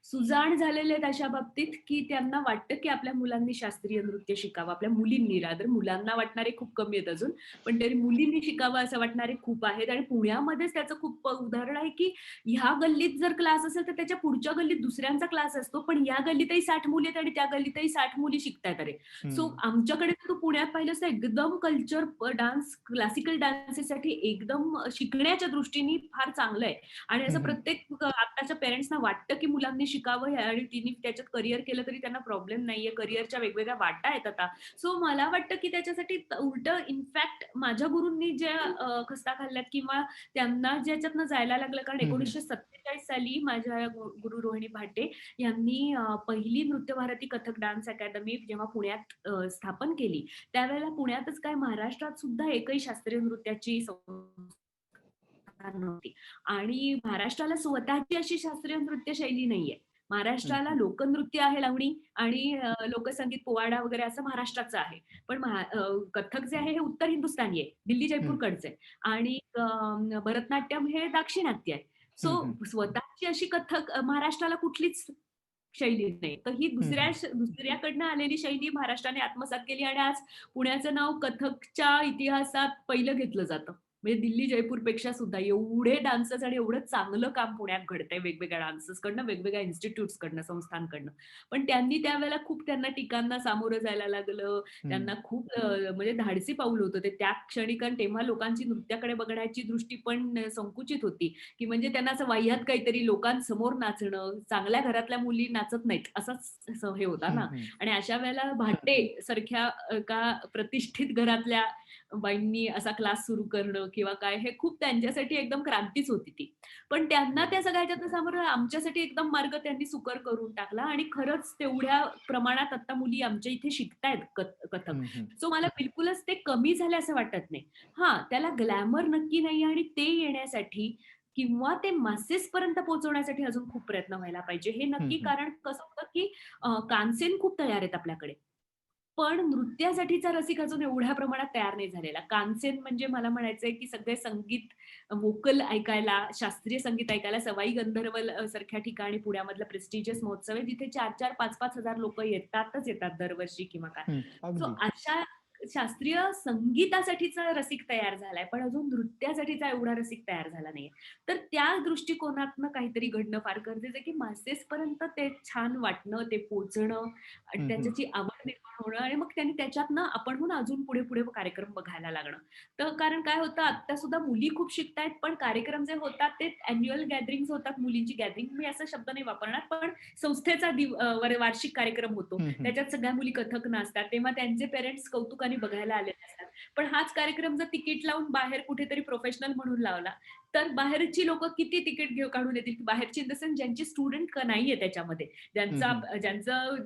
Speaker 2: सुजाण झालेले आहेत अशा बाबतीत, की त्यांना वाटतं की आपल्या मुलांनी शास्त्रीय नृत्य शिकावं. आपल्या मुलींनी रादर मुलांना वाटणारे खूप कमी आहेत अजून. पण तरी मुलींनी शिकावं असं वाटणारे खूप आहेत आणि पुण्यामध्येच त्याचं खूप उदाहरण आहे की ह्या गल्लीत जर क्लास असेल तर त्याच्या पुढच्या गल्लीत दुसऱ्यांचा क्लास असतो. पण या गल्लीतही 60 मुली आहेत आणि त्या गल्लीतही 60 मुली शिकतायत अरे. सो
Speaker 1: हं.
Speaker 2: आमच्याकडे तू पुण्यात पाहिलंस तर एकदम कल्चर डान्स, क्लासिकल डान्सेससाठी एकदम शिकण्याच्या दृष्टीने फार चांगलं आहे. आणि
Speaker 1: हं,
Speaker 2: असं
Speaker 1: हं.
Speaker 2: प्रत्येक आत्ताच्या पेरेंट्सना वाटतं, की मुलांनी शिकावं आणि तिने त्याच्यात करियर केलं तरी त्यांना प्रॉब्लेम नाहीये. करियरच्या वेगवेगळ्या वाटा आहेत आता. सो मला वाटतं, की त्याच्यासाठी उलटं इनफॅक्ट माझ्या गुरूंनी ज्या खस्ता खाल्ल्यात किंवा त्यांना ज्याच्यातनं जायला लागलं कारण
Speaker 1: हं, हं.
Speaker 2: 1947 साली माझ्या गुरु रोहिणी भाटे यांनी पहिली नृत्य भारती कथक डान्स अकॅडमी जेव्हा पुण्यात स्थापन केली, त्यावेळेला पुण्यातच काय महाराष्ट्रात सुद्धा एकही शास्त्रीय नृत्याची संस्था नव्हती आणि महाराष्ट्राला स्वतःची अशी शास्त्रीय नृत्य शैली नाहीये.
Speaker 1: हं,
Speaker 2: महाराष्ट्राला
Speaker 1: हं.
Speaker 2: लोकनृत्य आहे लावणी आणि लोकसंगीत, पोवाडा वगैरे असं महाराष्ट्राचं आहे. पण कथ्थक जे आहे हे उत्तर हिंदुस्थानी आहे. दिल्ली,
Speaker 1: हं.
Speaker 2: जयपूरकडचं आहे आणि भरतनाट्यम हे दाक्षिणात्य आहे.
Speaker 1: हं,
Speaker 2: सो
Speaker 1: हं.
Speaker 2: स्वतःची अशी कथ्थक महाराष्ट्राला कुठलीच शैली नाही. तर ही
Speaker 1: हं, हं.
Speaker 2: दुसऱ्याकडनं आलेली शैली महाराष्ट्राने आत्मसात केली आणि आज पुण्याचं नाव कथकच्या इतिहासात पहिलं घेतलं जातं. म्हणजे दिल्ली, जयपूरपेक्षा सुद्धा एवढे डान्सर्स आणि एवढं चांगलं काम पुण्यात घडतंय वेगवेगळ्या डान्सर्सकडनं, वेगवेगळ्या इन्स्टिट्यूट्सकडनं, संस्थांकडनं. पण त्यांनी त्यावेळेला खूप त्यांना टीकांना सामोरं जायला लागलं.
Speaker 1: हं.
Speaker 2: त्यांना खूप म्हणजे धाडसी पाऊल होतं ते त्या क्षणी. कारण तेव्हा लोकांची नृत्याकडे बघण्याची दृष्टी पण संकुचित होती. की म्हणजे त्यांना असं वाह्यात काहीतरी लोकांसमोर नाचणं, चांगल्या घरातल्या मुली नाचत नाहीत असाच हे होता
Speaker 1: हं,
Speaker 2: ना.
Speaker 1: हं.
Speaker 2: आणि अशा वेळेला भाटे सारख्या एका प्रतिष्ठित घरातल्या बाईंनी असा क्लास सुरू करणं किंवा काय हे खूप त्यांच्यासाठी एकदम क्रांतीच होती ती. पण त्यांना त्या
Speaker 1: बरोबर.
Speaker 2: सगळ्या ह्याच्यातनं सामोरं आमच्यासाठी एकदम मार्ग त्यांनी सुकर करून टाकला आणि खरंच तेवढ्या प्रमाणात आता मुली आमच्या इथे शिकतायत कथक.
Speaker 1: हं, हं.
Speaker 2: सो मला बिलकुलच ते कमी झाले असं वाटत नाही. हां, त्याला ग्लॅमर नक्की नाही आणि ते येण्यासाठी किंवा ते मासेस पर्यंत पोहोचवण्यासाठी अजून खूप प्रयत्न व्हायला पाहिजे. हे
Speaker 1: हं,
Speaker 2: नक्की
Speaker 1: हं.
Speaker 2: कारण कसं होतं, की कानसेन खूप तयार आहेत आपल्याकडे. पण नृत्यासाठीचा रसिक अजून एवढ्या प्रमाणात तयार नाही झालेला. कानसेन म्हणजे मला म्हणायचंय, की सगळे संगीत व्होकल ऐकायला, शास्त्रीय संगीत ऐकायला सवाई गंधर्व सारख्या ठिकाणी पुण्यामधला प्रेस्टिजियस महोत्सव आहे, जिथे 4,000 5,000 5,000 लोकं येतातच येतात दरवर्षी किंवा काय.
Speaker 1: हं.
Speaker 2: सो
Speaker 1: अगदी.
Speaker 2: अशा शास्त्रीय संगीतासाठीचा रसिक तयार झालाय, पण अजून नृत्यासाठीचा एवढा रसिक तयार झाला नाहीये. तर त्या दृष्टिकोनातनं काहीतरी घडणं फार गरजेचं आहे, की मासेसपर्यंत ते छान वाटणं, ते पोहोचणं आणि
Speaker 1: हं, हं.
Speaker 2: त्याच्याची आवड निर्माण होणं आणि मग त्यांनी त्याच्यातनं आपणहून अजून पुढे-पुढे कार्यक्रम बघायला लागणं. तर कारण काय होतं आता सुद्धा मुली खूप शिकतायत, पण कार्यक्रम जे होतात ते अॅन्युअल गॅदरिंग्ज होतात, मुलींची गॅदरिंग मी असा शब्द नाही वापरणार, पण संस्थेचा वार्षिक कार्यक्रम होतो.
Speaker 1: हं, हं.
Speaker 2: त्याच्यात सगळ्या मुली कथक नाचतात. तेव्हा त्यांचे पेरेंट्स कौतुकाने बघायला आलेले असतात. पण हाच कार्यक्रम जर तिकीट लावून बाहेर कुठेतरी प्रोफेशनल म्हणून लावला, तर बाहेरची लोकं किती तिकीट काढून येतील? बाहेरची इन द सेन्स ज्यांची स्टुडंट नाहीये त्याच्यामध्ये.
Speaker 1: हं, हं.
Speaker 2: ज्यांचं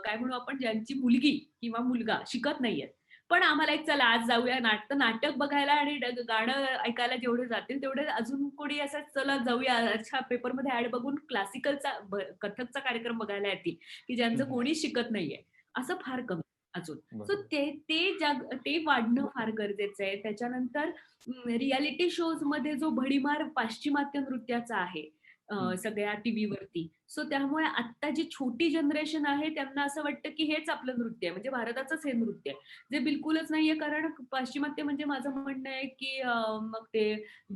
Speaker 2: काय म्हणू आपण ज्यांची मुलगी किंवा मुलगा शिकत नाहीयेत. पण आम्हाला एक चला आज जाऊया नाटक बघायला आणि गाणं ऐकायला जेवढे जातील तेवढे अजून कोणी असं चला जाऊया अच्छा पेपरमध्ये ॲड बघून क्लासिकलचा कथकचा कार्यक्रम बघायला येतील, की
Speaker 1: हं,
Speaker 2: ज्यांचं
Speaker 1: हं.
Speaker 2: कोणीच शिकत नाहीये. असं फार कमी अजून. सो
Speaker 1: बरोबर.
Speaker 2: ते वाढणं फार गरजेचं आहे. त्याच्यानंतर रिएलिटी शोजमध्ये जो भडीमार पाश्चिमात्य नृत्याचा आहे
Speaker 1: हं.
Speaker 2: सगळ्या टीव्हीवरती. सो त्यामुळे आत्ता जी छोटी जनरेशन आहे त्यांना असं वाटतं, की हेच आपलं नृत्य आहे. म्हणजे भारताचंच हे नृत्य आहे. जे बिलकुलच नाहीये कारण पाश्चिमात्य म्हणजे माझं म्हणणं आहे, की मग ते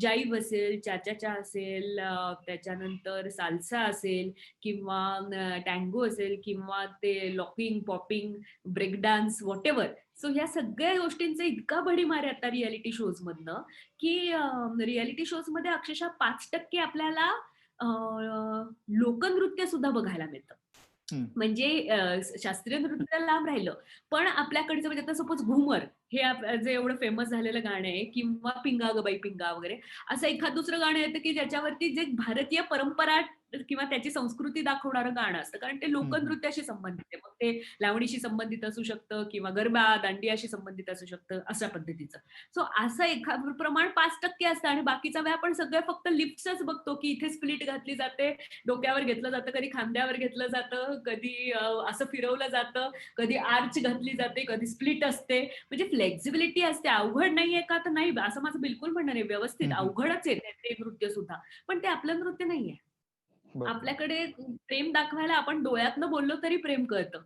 Speaker 2: जाईव असेल, चा-चा-चा असेल, त्याच्यानंतर साल्सा असेल किंवा टँगो असेल किंवा ते locking, popping, break dance whatever. So ह्या सगळ्या गोष्टींचा इतका भडीमार आहे आता रिएलिटी शोजमधनं, की रिएलिटी शोजमध्ये अक्षरशः 5% आपल्याला अ, लोकनृत्य सुद्धा बघायला मिळतं.
Speaker 1: हं.
Speaker 2: म्हणजे शास्त्रीय नृत्य लांब राहिलं. पण आपल्याकडचं म्हणजे आता सपोज घुमर हे जे एवढं फेमस झालेलं गाणं आहे किंवा पिंगा ग बाई पिंगा वगैरे असं एखाद दुसरं गाणं येतं की ज्याच्यावरती जे भारतीय परंपरा किंवा त्याची संस्कृती दाखवणारं गाणं असतं. कारण ते
Speaker 1: हं, हं.
Speaker 2: लोकनृत्याशी संबंधित आहे. मग ते लावणीशी संबंधित असू शकतं किंवा गरबा, दांडियाशी संबंधित असू शकतं, अशा पद्धतीचं. सो असं प्रमाण 5% असतं आणि बाकीचा वेळ आपण सगळे फक्त लिफ्ट्सच बघतो, की इथे स्प्लिट घातली जाते, डोक्यावर घेतलं जातं, कधी खांद्यावर घेतलं जातं, कधी असं फिरवलं जातं, कधी आर्च घातली जाते, कधी स्प्लिट असते. म्हणजे फ्लेक्सिबिलिटी असते. अवघड नाहीये का? तर नाही, असं माझं बिलकुल म्हणणं नाही. व्यवस्थित
Speaker 1: हं, हं.
Speaker 2: अवघडच आहे ते नृत्य सुद्धा. पण ते आपलं नृत्य नाहीये.
Speaker 1: बरोबर.
Speaker 2: आपल्याकडे प्रेम दाखवायला आपण डोळ्यातनं बोललो तरी प्रेम कळतं.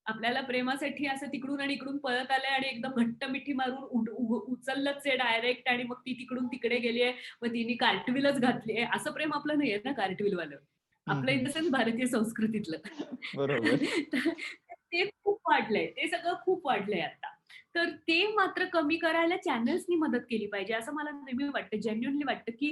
Speaker 2: आपल्याला प्रेमासाठी असं तिकडून आणि इकडून पळत आलंय आणि एकदम घट्ट मिठी मारून उचललंच आहे डायरेक्ट आणि मग ती तिकडून तिकडे गेली आहे. मग तिने कार्टविलच घातली आहे. असं प्रेम आपलं नाहीये ना कार्टविलवालं.
Speaker 1: हं,
Speaker 2: आपलं इन
Speaker 1: हं.
Speaker 2: द सेन्स भारतीय संस्कृतीतलं.
Speaker 1: बरोबर.
Speaker 2: तर ते खूप वाढलंय. ते सगळं खूप वाढलंय आता. तर ते मात्र कमी करायला चॅनल्सनी मदत केली पाहिजे, असं मला नेहमी वाटतं. जेन्युइनली वाटतं, की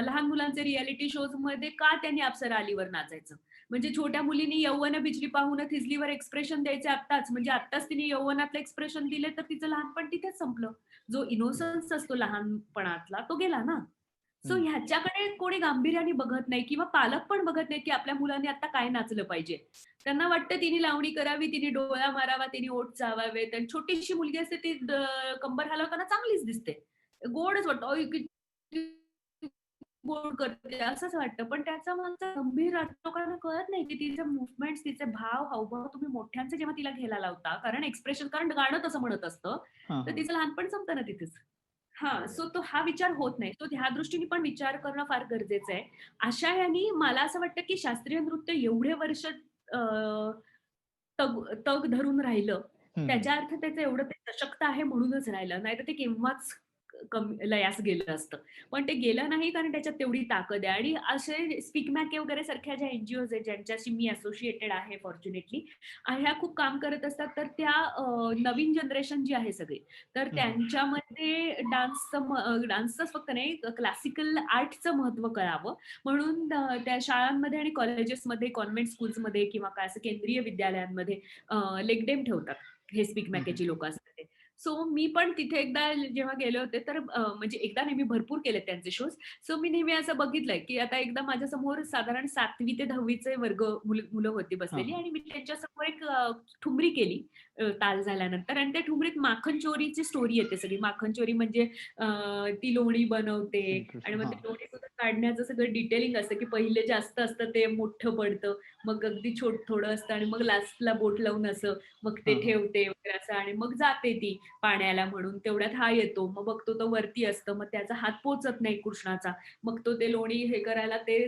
Speaker 2: लहान मुलांचे रिएलिटी शोजमध्ये का त्यांनी अप्सरा अलीवर नाचायचं? म्हणजे छोट्या मुलीनी यौवन बिजली पाहून थिजलीवर एक्सप्रेशन द्यायचे आत्ताच. म्हणजे आत्ताच तिने यौवनातलं एक्सप्रेशन दिले, तर तिचं लहानपण तिथेच संपलं. जो इनोसन्स असतो लहानपणातला, तो गेला ना. सो
Speaker 1: हं.
Speaker 2: ह्याच्याकडे कोणी गांभीर्याने बघत नाही किंवा पालक पण बघत नाही, की आपल्या मुलांनी आता काय नाचलं पाहिजे. त्यांना वाटतं तिने लावणी करावी, तिने डोळा मारावा, तिने ओठ चावावेत आणि छोटीशी मुलगी असते ती कंबर हलवताना चांगलीच दिसते. गोडच वाटतं. "अय, किती गोड करते," असंच वाटतं. पण त्याचा मागचा गंभीर अर्थ लोकांना कळत नाही, की तिचे मूव्हमेंट्स, तिचे भाव, हावभाव तुम्ही मोठ्यांचे जेव्हा तिला घ्यायला लावता, कारण एक्सप्रेशन कारण गाणं तसं म्हणत असतं,
Speaker 1: हां,
Speaker 2: तर
Speaker 1: हां.
Speaker 2: तिचं लहानपण संपतं ना तिथेच. हां, सो तो हा विचार होत नाही. तो ह्या दृष्टीने पण विचार करणं फार गरजेचं आहे. अशा ह्यानी मला असं वाटतं, की शास्त्रीय नृत्य एवढे वर्ष तग तग धरून राहिलं,
Speaker 1: हं, हं.
Speaker 2: त्याच्या अर्थ त्याचं एवढं ते सशक्त आहे म्हणूनच राहिलं. नाहीतर ते केव्हाच कमी लयास गेलं असतं. पण ते गेलं नाही कारण त्याच्यात तेवढी ताकद आहे आणि असे स्पीक मॅके वगैरे सारख्या ज्या एन-जी-ओज आहेत, ज्यांच्याशी मी असोसिएटेड आहे फॉर्च्युनेटली, ह्या खूप काम करत असतात. तर त्या नवीन जनरेशन जी आहे सगळी, तर
Speaker 1: हं, हं.
Speaker 2: त्यांच्यामध्ये डान्सचंच फक्त नाही, क्लासिकल आर्टचं महत्त्व कळावं म्हणून त्या शाळांमध्ये आणि कॉलेजेसमध्ये, कॉन्व्हेंट स्कूल्समध्ये किंवा काय असं केंद्रीय विद्यालयांमध्ये लेग डेम ठेवतात. हे स्पीक
Speaker 1: हं, हं.
Speaker 2: मॅकेची लोकं असतात ते. सो मी पण तिथे एकदा जेव्हा गेले होते, तर म्हणजे एकदा नाही, मी भरपूर केले त्यांचे शोज. सो मी नेहमी असं बघितलंय, की आता एकदा माझ्यासमोर साधारण 7वी ते 10वी चे वर्ग मुलं होती
Speaker 1: हां,
Speaker 2: बसलेली
Speaker 1: हां.
Speaker 2: आणि मी त्यांच्यासमोर एक ठुमरी केली ताल झाल्यानंतर आणि त्या ठुमरीत माखन चोरीची स्टोरी येते सगळी. माखन चोरी म्हणजे अ, ती लोणी बनवते आणि
Speaker 1: इंटरेस्टिंग.
Speaker 2: मग ते
Speaker 1: हां.
Speaker 2: लोणी सुद्धा काढण्याचं सगळं डिटेलिंग असतं, की पहिले जास्त असतं ते मोठं पडतं. मग अगदी थोडं असतं आणि मग लास्टला बोट लावून असं मग ते
Speaker 1: हां, हां.
Speaker 2: ठेवते वगैरे असं आणि मग जाते ती पाण्याला म्हणून. तेवढ्यात हा येतो. मग बघतो तो वरती असतं. मग त्याचा हात पोहोचत नाही कृष्णाचा. मग तो ते लोणी हे करायला ते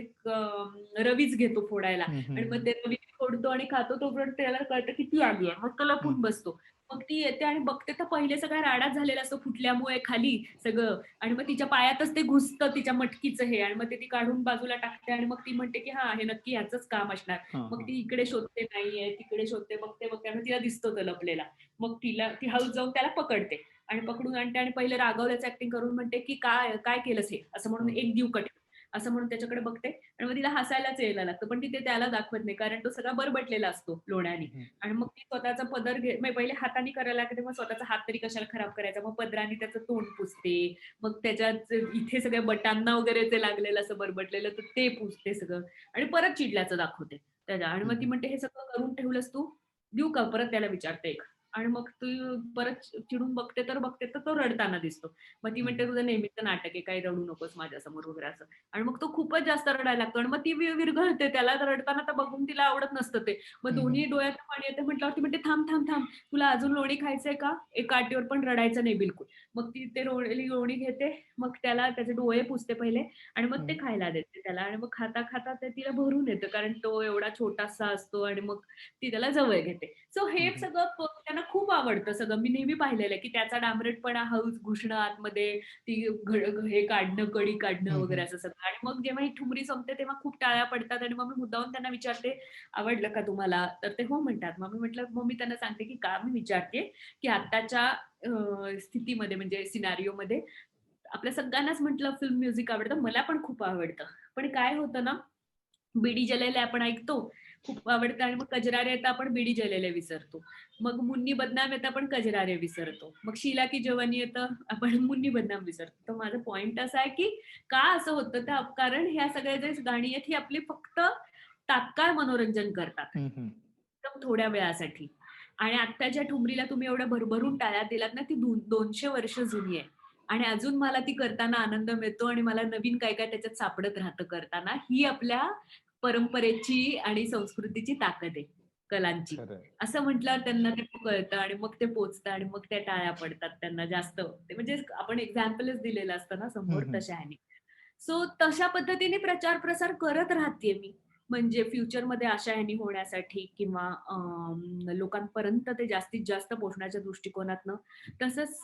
Speaker 2: रवीच घेतो फोडायला
Speaker 1: हं, हं,
Speaker 2: आणि
Speaker 1: हं.
Speaker 2: मग ते रवी फोडतो आणि खातो. तोपर्यंत त्याला कळतं की ती आली आहे. मग तो
Speaker 1: हं.
Speaker 2: लपून बसतो. मग ती येते आणि बघते तर पहिले सगळा राडाच झालेला असतो फुटल्यामुळे खाली सगळं आणि मग तिच्या पायातच ते घुसतं तिच्या मटकीचं हे आणि मग ते ती काढून बाजूला टाकते आणि मग ती म्हणते की हां, हे नक्की ह्याचंच काम असणार.
Speaker 1: हां,
Speaker 2: मग
Speaker 1: हां.
Speaker 2: ती इकडे शोधते नाहीये, तिकडे शोधते, बघते आणि तिला दिसतो तो लपलेला. मग ती हळूच जाऊन त्याला पकडते आणि पकडून आणते आणि पहिले रागावल्याचं ॲक्टिंग करून म्हणते, की "काय काय केलंस हे?" असं म्हणून
Speaker 1: हां, हां.
Speaker 2: "एक देऊ का ठेव?" असं म्हणून त्याच्याकडे बघते आणि मग तिला हसायलाच यायला लागतं. पण ती ते त्याला दाखवत नाही कारण तो सगळा बरबटलेला असतो लोण्याने.
Speaker 1: हं, हं.
Speaker 2: आणि मग ती स्वतःचा पदर म्हणजे पहिले हाताने करायला लागते, मग स्वतःचा हात तरी कशाला खराब करायचा. मग पदराने त्याचं तोंड पुसते. मग त्याच्यात इथे सगळ्या बटांना वगैरे ते लागलेलं असं बरबटलेलं, तर ते पुसते सगळं आणि परत चिडल्याचं दाखवते त्याच्या आणि
Speaker 1: हं,
Speaker 2: मग ती
Speaker 1: हं.
Speaker 2: म्हणते, "हे सगळं करून ठेवलंस तू? देऊ का?" परत त्याला विचारते एक आणि मग ती परत चिडून बघते तर तो रडताना दिसतो. मग ती
Speaker 1: हं,
Speaker 2: म्हणते,
Speaker 1: हं.
Speaker 2: "तुझं नेहमीचं नाटक आहे, काही रडू नकोस माझ्यासमोर" वगैरे असं. आणि मग तो खूपच जास्त रडायला लागतो आणि मग ती विरघळते. त्याला रडताना तर बघून तिला आवडत नसतं ते. मग
Speaker 1: हं, हं.
Speaker 2: दोन्ही डोळ्यातनं पाणी येतं म्हटल्यावर ती म्हणते, "थांब, थांब, थांब. तुला अजून लोणी खायचंय का? एका अटीवर पण रडायचं नाही बिलकुल." मग ती ते लोणी घेते. मग त्याला त्याचे डोळे पुसते पहिले आणि मग
Speaker 1: हं.
Speaker 2: ते खायला देते त्याला आणि मग खाता-खाता ते तिला भरून येतं कारण तो एवढा छोटासा असतो आणि मग ती त्याला जवळ घेते. सो
Speaker 1: हं,
Speaker 2: हे
Speaker 1: हं.
Speaker 2: सगळं त्यांना खूप आवडतं सगळं. मी नेहमी पाहिलेलं आहे, की त्याचा डांबरटपणा, हळूच घुसणं आतमध्ये, ती हे काढणं, कडी काढणं
Speaker 1: हं,
Speaker 2: वगैरे
Speaker 1: हं.
Speaker 2: असं सगळं आणि मग जेव्हा ही ठुमरी संपते तेव्हा खूप टाळ्या पडतात आणि मग मी मुद्दामून त्यांना विचारते, "आवडलं का तुम्हाला?" तर ते हो म्हणतात. मग मी त्यांना सांगते, की का मी विचारते, की आत्ताच्या स्थितीमध्ये म्हणजे सिनारिओमध्ये आपल्या सगळ्यांनाच म्हटलं फिल्म म्युझिक आवडतं. मला पण खूप आवडतं. पण काय होतं ना, बीडी जलाइले आपण ऐकतो. खूप आवडतं आणि मग कजरारे येतं आपण बीडी जलेले विसरतो. मग मुन्नी बदनाम येतं आपण कजरारे विसरतो. मग शीला की जवानी येतं आपण मुन्नी बदनाम विसरतो. तर माझं पॉइंट असा आहे की का असं होतं तर कारण ह्या सगळ्या जे गाणी आहेत ही आपली फक्त तात्काळ मनोरंजन करतात.
Speaker 1: हं, हं.
Speaker 2: एकदम थोड्या वेळासाठी. आणि आत्ताच्या ठुमरीला तुम्ही एवढ्या भरभरून टाळ्या दिलात ना ती 200 वर्ष जुनी आहे. आणि अजून मला ती करताना आनंद मिळतो आणि मला नवीन काय-काय त्याच्यात सापडत राहतं करताना. ही आपल्या परंपरेची आणि संस्कृतीची ताकद आहे, कलांची.
Speaker 1: खरंय.
Speaker 2: असं म्हटल्यावर त्यांना ते कळतं आणि मग ते पोहोचतं आणि मग त्या टाळ्या पडतात त्यांना जास्त. ते म्हणजे आपण एक्झाम्पलच दिलेलं असतं ना
Speaker 1: हं,
Speaker 2: समोर
Speaker 1: हं.
Speaker 2: तशा ह्याने. सो तशा पद्धतीने प्रचार प्रसार करत राहतेय मी. म्हणजे फ्युचरमध्ये अशा ह्यानी होण्यासाठी किंवा लोकांपर्यंत ते जास्तीत जास्त पोहोचण्याच्या दृष्टिकोनातनं. तसंच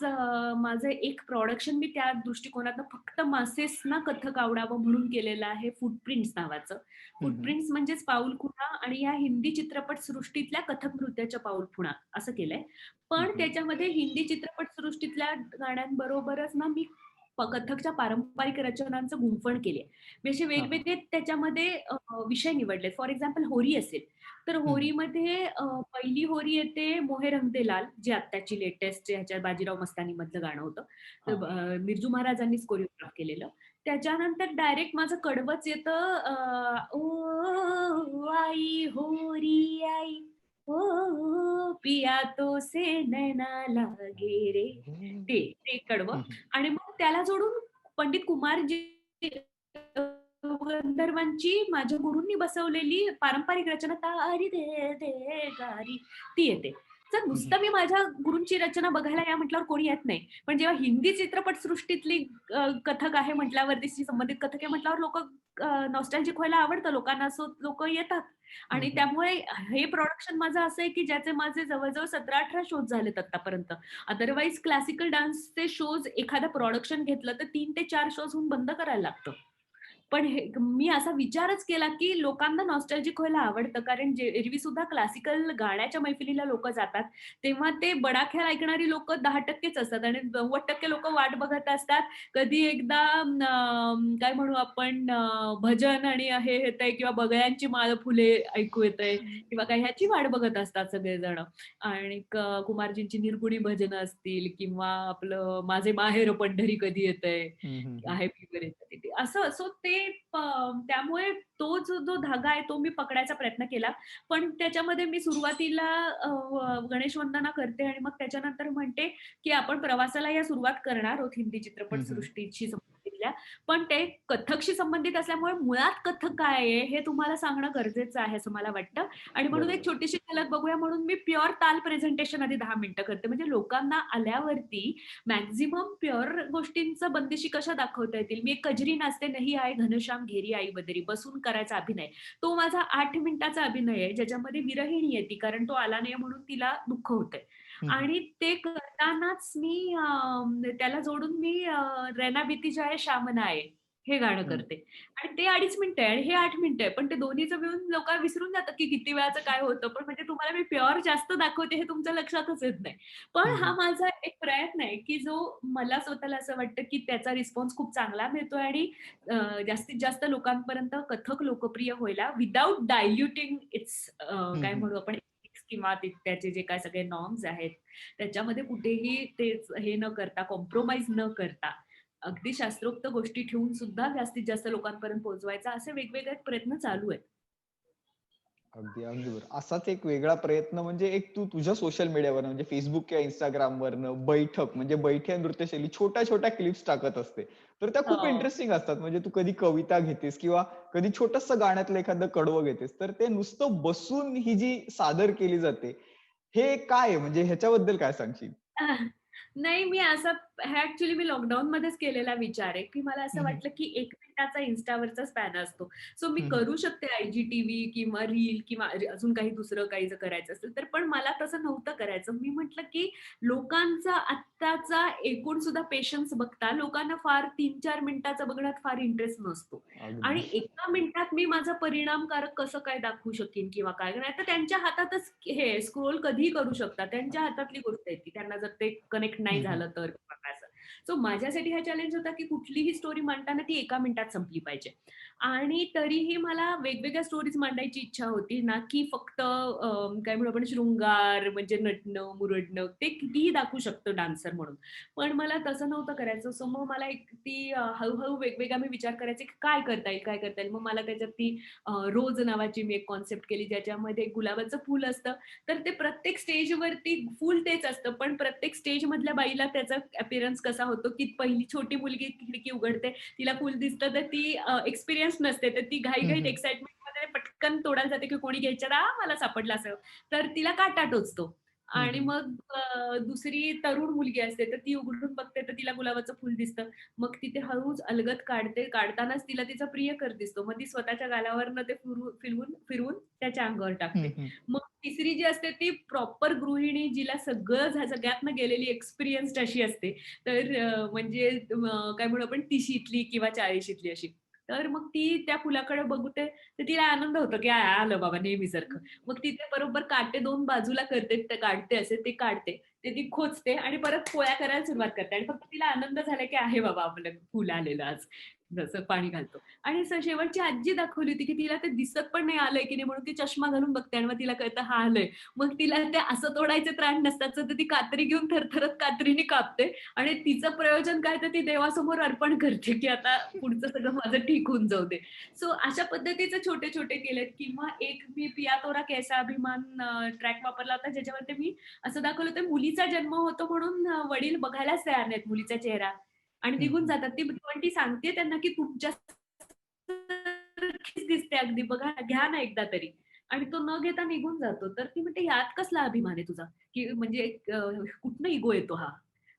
Speaker 2: माझं एक प्रोडक्शन मी त्या दृष्टिकोनातनं फक्त मासेसना कथक आवडावं म्हणून केलेलं आहे फूटप्रिंट्स नावाचं.
Speaker 1: हं, हं.
Speaker 2: फूटप्रिंट्स म्हणजेच पाऊलखुणा आणि या हिंदी चित्रपट सृष्टीतल्या कथक नृत्याच्या पाऊलखुणा असं केलंय.
Speaker 1: हं,
Speaker 2: पण
Speaker 1: हं.
Speaker 2: त्याच्यामध्ये हिंदी चित्रपट सृष्टीतल्या गाण्यांबरोबरच ना मी कथकच्या पारंपरिक रचनांचं गुंफण केले. मी असे
Speaker 1: हां, हां.
Speaker 2: वेगवेगळे त्याच्यामध्ये विषय निवडले. फॉर एक्झाम्पल होरी असेल, तर
Speaker 1: हं, हं.
Speaker 2: होरीमध्ये पहिली होरी येते मोहे रंग दे लाल, जी आत्ताची लेटेस्ट ह्याच्या बाजीराव मस्तानीमधलं गाणं होतं. तर
Speaker 1: हां.
Speaker 2: मिर्जू महाराजांनीच कोरिओग्राफ केलेलं. त्याच्यानंतर डायरेक्ट माझं कडवंच येतं ओ आई होरी आई, ओ पिया तो से नैना लागे रे. ते कडवं
Speaker 1: हं, हं.
Speaker 2: आणि मग त्याला जोडून पंडित कुमारजी गंधर्वांची माझ्या गुरूंनी बसवलेली पारंपरिक रचना तारी दे दे गारी ती येते. जर
Speaker 1: हं, हं.
Speaker 2: नुसतं मी माझ्या गुरूंची रचना बघायला या म्हटल्यावर कोणी येत नाही. पण जेव्हा हिंदी चित्रपट सृष्टीतली कथक आहे म्हटल्यावर तिची संबंधित कथक आहे म्हटल्यावर लोकं नॉस्टॅल्जिक व्हायला आवडतं लोकांना सो लोकं येतात.
Speaker 1: हं,
Speaker 2: आणि
Speaker 1: हं.
Speaker 2: त्यामुळे हे प्रोडक्शन माझं असं आहे की ज्याचे माझे जवळ-जवळ 17-18 शोज झालेत आत्तापर्यंत. अदरवाईज क्लासिकल डान्सचे शोज एखादं प्रोडक्शन घेतलं तर 3 ते 4 शोज होऊन बंद करायला लागतं. पण हे मी असा विचारच केला, की लोकांना नॉस्टॅल्जिक व्हायला आवडतं. कारण एरवी सुद्धा क्लासिकल गाण्याच्या मैफिलीला लोकं जातात. तेव्हा ते बडाख्याल ऐकणारी लोकं 10%च असतात आणि 90% लोकं वाट बघत असतात. कधी एकदा काय म्हणू आपण भजन आणि हे येतंय किंवा बगळ्यांची माळ फुले ऐकू येतंय किंवा काही ह्याची वाट बघत असतात सगळेजण. आणि कुमारजींची निर्गुणी भजनं असतील किंवा आपलं माझे माहेर पंढरी कधी येतंय.
Speaker 1: हं, हं, हं.
Speaker 2: आहे वगैरे तिथे. असं सो ते प त्यामुळे तो जो धागा आहे तो मी पकडायचा प्रयत्न केला. पण त्याच्यामध्ये मी सुरुवातीला गणेश वंदना करते आणि मग त्याच्यानंतर म्हणते, की आपण प्रवासाला या सुरुवात करणार आहोत हिंदी चित्रपट
Speaker 1: हं, हं.
Speaker 2: सृष्टीशी संबंधितल्या. पण ते कथ्थकशी संबंधित असल्यामुळे मुळात कथ्थक काय आहे हे तुम्हाला सांगणं गरजेचं आहे असं मला वाटतं. आणि म्हणून एक
Speaker 1: बरोबर.
Speaker 2: छोटीशी झलक बघूया म्हणून मी प्युअर ताल प्रेझेंटेशन आधी 10 मिनिटं करते. म्हणजे लोकांना आल्यावरती मॅक्सिमम प्युअर गोष्टींचं बंदिशी कशा दाखवता येतील. मी एक कजरी नाचते नहीं आये घनश्याम घेरी आई बदरी बसून करायचा अभिनय. तो माझा 8 मिनिटाचा अभिनय आहे, ज्याच्यामध्ये विरहिणी येते कारण तो आला नाही म्हणून तिला दुःख होतंय.
Speaker 1: हं, हं.
Speaker 2: आणि ते करतानाच मी त्याला जोडून मी "रैना बीती जाए शाम ना आए" हे गाणं
Speaker 1: हं.
Speaker 2: करते. आणि ते 2.5 मिनिटं आहे आणि हे 8 मिनिटं आहे. पण ते दोन्हीचं मिळून लोकं विसरून जातात, की किती वेळाचं काय होतं. पण म्हणजे तुम्हाला मी प्युअर जास्त दाखवते हे तुमच्या लक्षातच येत नाही. पण
Speaker 1: हं,
Speaker 2: हा
Speaker 1: हं.
Speaker 2: माझा एक प्रयत्न आहे, की जो मला स्वतःला असं वाटतं, की त्याचा रिस्पॉन्स खूप चांगला मिळतोय आणि जास्तीत जास्त लोकांपर्यंत कथक लोकप्रिय व्हायला विथआऊट डायल्युटिंग इट्स
Speaker 1: हं,
Speaker 2: काय
Speaker 1: हं.
Speaker 2: म्हणू आपण किंवा त्याचे जे काही सगळे नॉर्म्स आहेत, त्याच्यामध्ये कुठेही तेच हे न करता, कॉम्प्रोमाईज न करता, अगदी शास्त्रोक्त गोष्टी ठेवून सुद्धा जास्तीत जास्त लोकांपर्यंत पोहोचवायचा असे वेगवेगळे प्रयत्न चालू आहेत.
Speaker 1: अगदी, अगदी बरोबर. असाच एक वेगळा प्रयत्न म्हणजे एक तू तुझ्या सोशल मीडियावर म्हणजे Facebook किंवा Instagramवरनं बैठक म्हणजे बैठ्या नृत्यशैली छोट्या-छोट्या क्लिप्स टाकत असते. तर त्या खूप
Speaker 2: हो.
Speaker 1: इंटरेस्टिंग असतात. म्हणजे तू कधी कविता घेतेस किंवा कधी छोटंसं गाण्यातलं एखादं कडवं घेतेस. तर ते नुसतं बसून ही जी सादर केली जाते, हे काय आहे? म्हणजे ह्याच्याबद्दल काय सांगशील?
Speaker 2: आह, नाही मी असं हे ॲक्चुअली मी लॉकडाऊनमध्येच केलेला विचार आहे, की मला असं
Speaker 1: हं, हं.
Speaker 2: वाटलं, की 1 मिनिटाचा Instaवरचा स्पॅन असतो. सो मी
Speaker 1: हं, हं.
Speaker 2: करू शकते IGTV किंवा रील किंवा अजून काही दुसरं काही जर करायचं असेल तर. पण मला तसं नव्हतं करायचं. मी म्हटलं, की लोकांचा आत्ताचा एकूण सुद्धा पेशन्स बघता लोकांना फार 3-4 मिनिटाचं बघण्यात फार इंटरेस्ट नसतो. आणि
Speaker 1: अगदी.
Speaker 2: एका मिनिटात मी माझं परिणामकारक कसं काय दाखवू शकीन किंवा काय? नाहीतर त्यांच्या हातातच हे स्क्रोल कधीही करू शकतात. त्यांच्या हातातली गोष्ट आहे ती. त्यांना जर ते कनेक्ट नाही
Speaker 1: हं, हं.
Speaker 2: झालं तर किंवा काय असं. सो माझ्यासाठी हा चॅलेंज होता, की कुठलीही स्टोरी मांडताना ती एका मिनिटात संपली पाहिजे. आणि तरीही मला वेगवेगळ्या स्टोरीज मांडायची इच्छा होती ना, की फक्त काय म्हणू आपण शृंगार म्हणजे नटणं, मुरडणं ते कितीही दाखवू शकतो डान्सर म्हणून. पण मला तसं नव्हतं करायचं. सो मग मला एक ती हळू वेगवेगळा मी विचार करायचे, की काय करता येईल, काय करता येईल? मग मला त्याच्यात ती रोज नावाची मी एक कॉन्सेप्ट केली, ज्याच्यामध्ये एक गुलाबाचं फूल असतं. तर ते प्रत्येक स्टेजवरती फुल तेच असतं, पण प्रत्येक स्टेजमधल्या बाईला त्याचा अपीअरन्स कसा होतो, की पहिली छोटी मुलगी खिडकी उघडते, तिला फुल दिसतं तर ती एक्सपिरियन्स नसते. तर ती
Speaker 1: हं,
Speaker 2: घाईघाईत
Speaker 1: हं.
Speaker 2: एक्साइटमेंटमध्ये पटकन तोडायला जाते, की कोणी घ्यायच्या मला सापडलं असं. तर तिला काटा टोचतो.
Speaker 1: हं,
Speaker 2: आणि
Speaker 1: हं.
Speaker 2: मग दुसरी तरुण मुलगी असते, तर ती उघडून बघते, तर तिला गुलाबाचं फुल दिसतं. मग ती ते हळूच अलगद काढते. काढतानाच तिला तिचा प्रियकर दिसतो. मग ती स्वतःच्या गालावरनं ते फिरवून फिरवून त्याच्या अंगावर
Speaker 1: हं,
Speaker 2: टाकते.
Speaker 1: हं.
Speaker 2: मग तिसरी जी असते ती प्रॉपर गृहिणी जिला सगळं सगळ्यातनं गेलेली एक्सपिरियन्स्ड अशी असते. तर म्हणजे काय म्हणू आपण 30शीतली किंवा 40शीतली अशी. तर मग ती त्या फुलाकडे बघते, तर तिला आनंद होतो, की आलं बाबा नेहमीसारखं. मग ती ते बरोबर काटे 2 बाजूला करते, ते काढते असे, ते काढते. ते ती खोचते आणि परत पोळ्या करायला सुरुवात करते आणि फक्त तिला आनंद झाला, की आहे बाबा आपलं फुल आलेलं आज. जसं पाणी घालतो. आणि शेवटची आजी दाखवली होती, की तिला ते दिसत पण नाही आलंय, की नाही म्हणून ती चष्मा घालून बघते आणि मग तिला कळतं हा आलंय. मग तिला ते असं तोडायचे त्राण नसतात, तर ती कात्री घेऊन थरथरत कात्रीने कापते आणि तिचं प्रयोजन काय तर ती देवासमोर अर्पण करते, की आता पुढचं सगळं माझं ठीक होऊन जाऊ दे. सो अशा पद्धतीचे छोटे-छोटे केलेत किंवा एक मी पिया तोरा कैसा अभिमान ट्रॅक वापरला होता, ज्याच्यावरती मी असं दाखवलं होतं मुलीचा जन्म होतो म्हणून वडील बघायलाच तयार नाहीत मुलीचा चेहरा आणि
Speaker 1: हं,
Speaker 2: निघून
Speaker 1: हं.
Speaker 2: जातात. ती पण ती सांगते त्यांना, की तुमच्या सारखीच दिसते अगदी बघा, घ्या ना एकदा तरी. आणि तो न घेता निघून जातो. तर ती म्हणते, "यात कसला अभिमान आहे तुझा? की म्हणजे कुठनं इगो येतो हा?"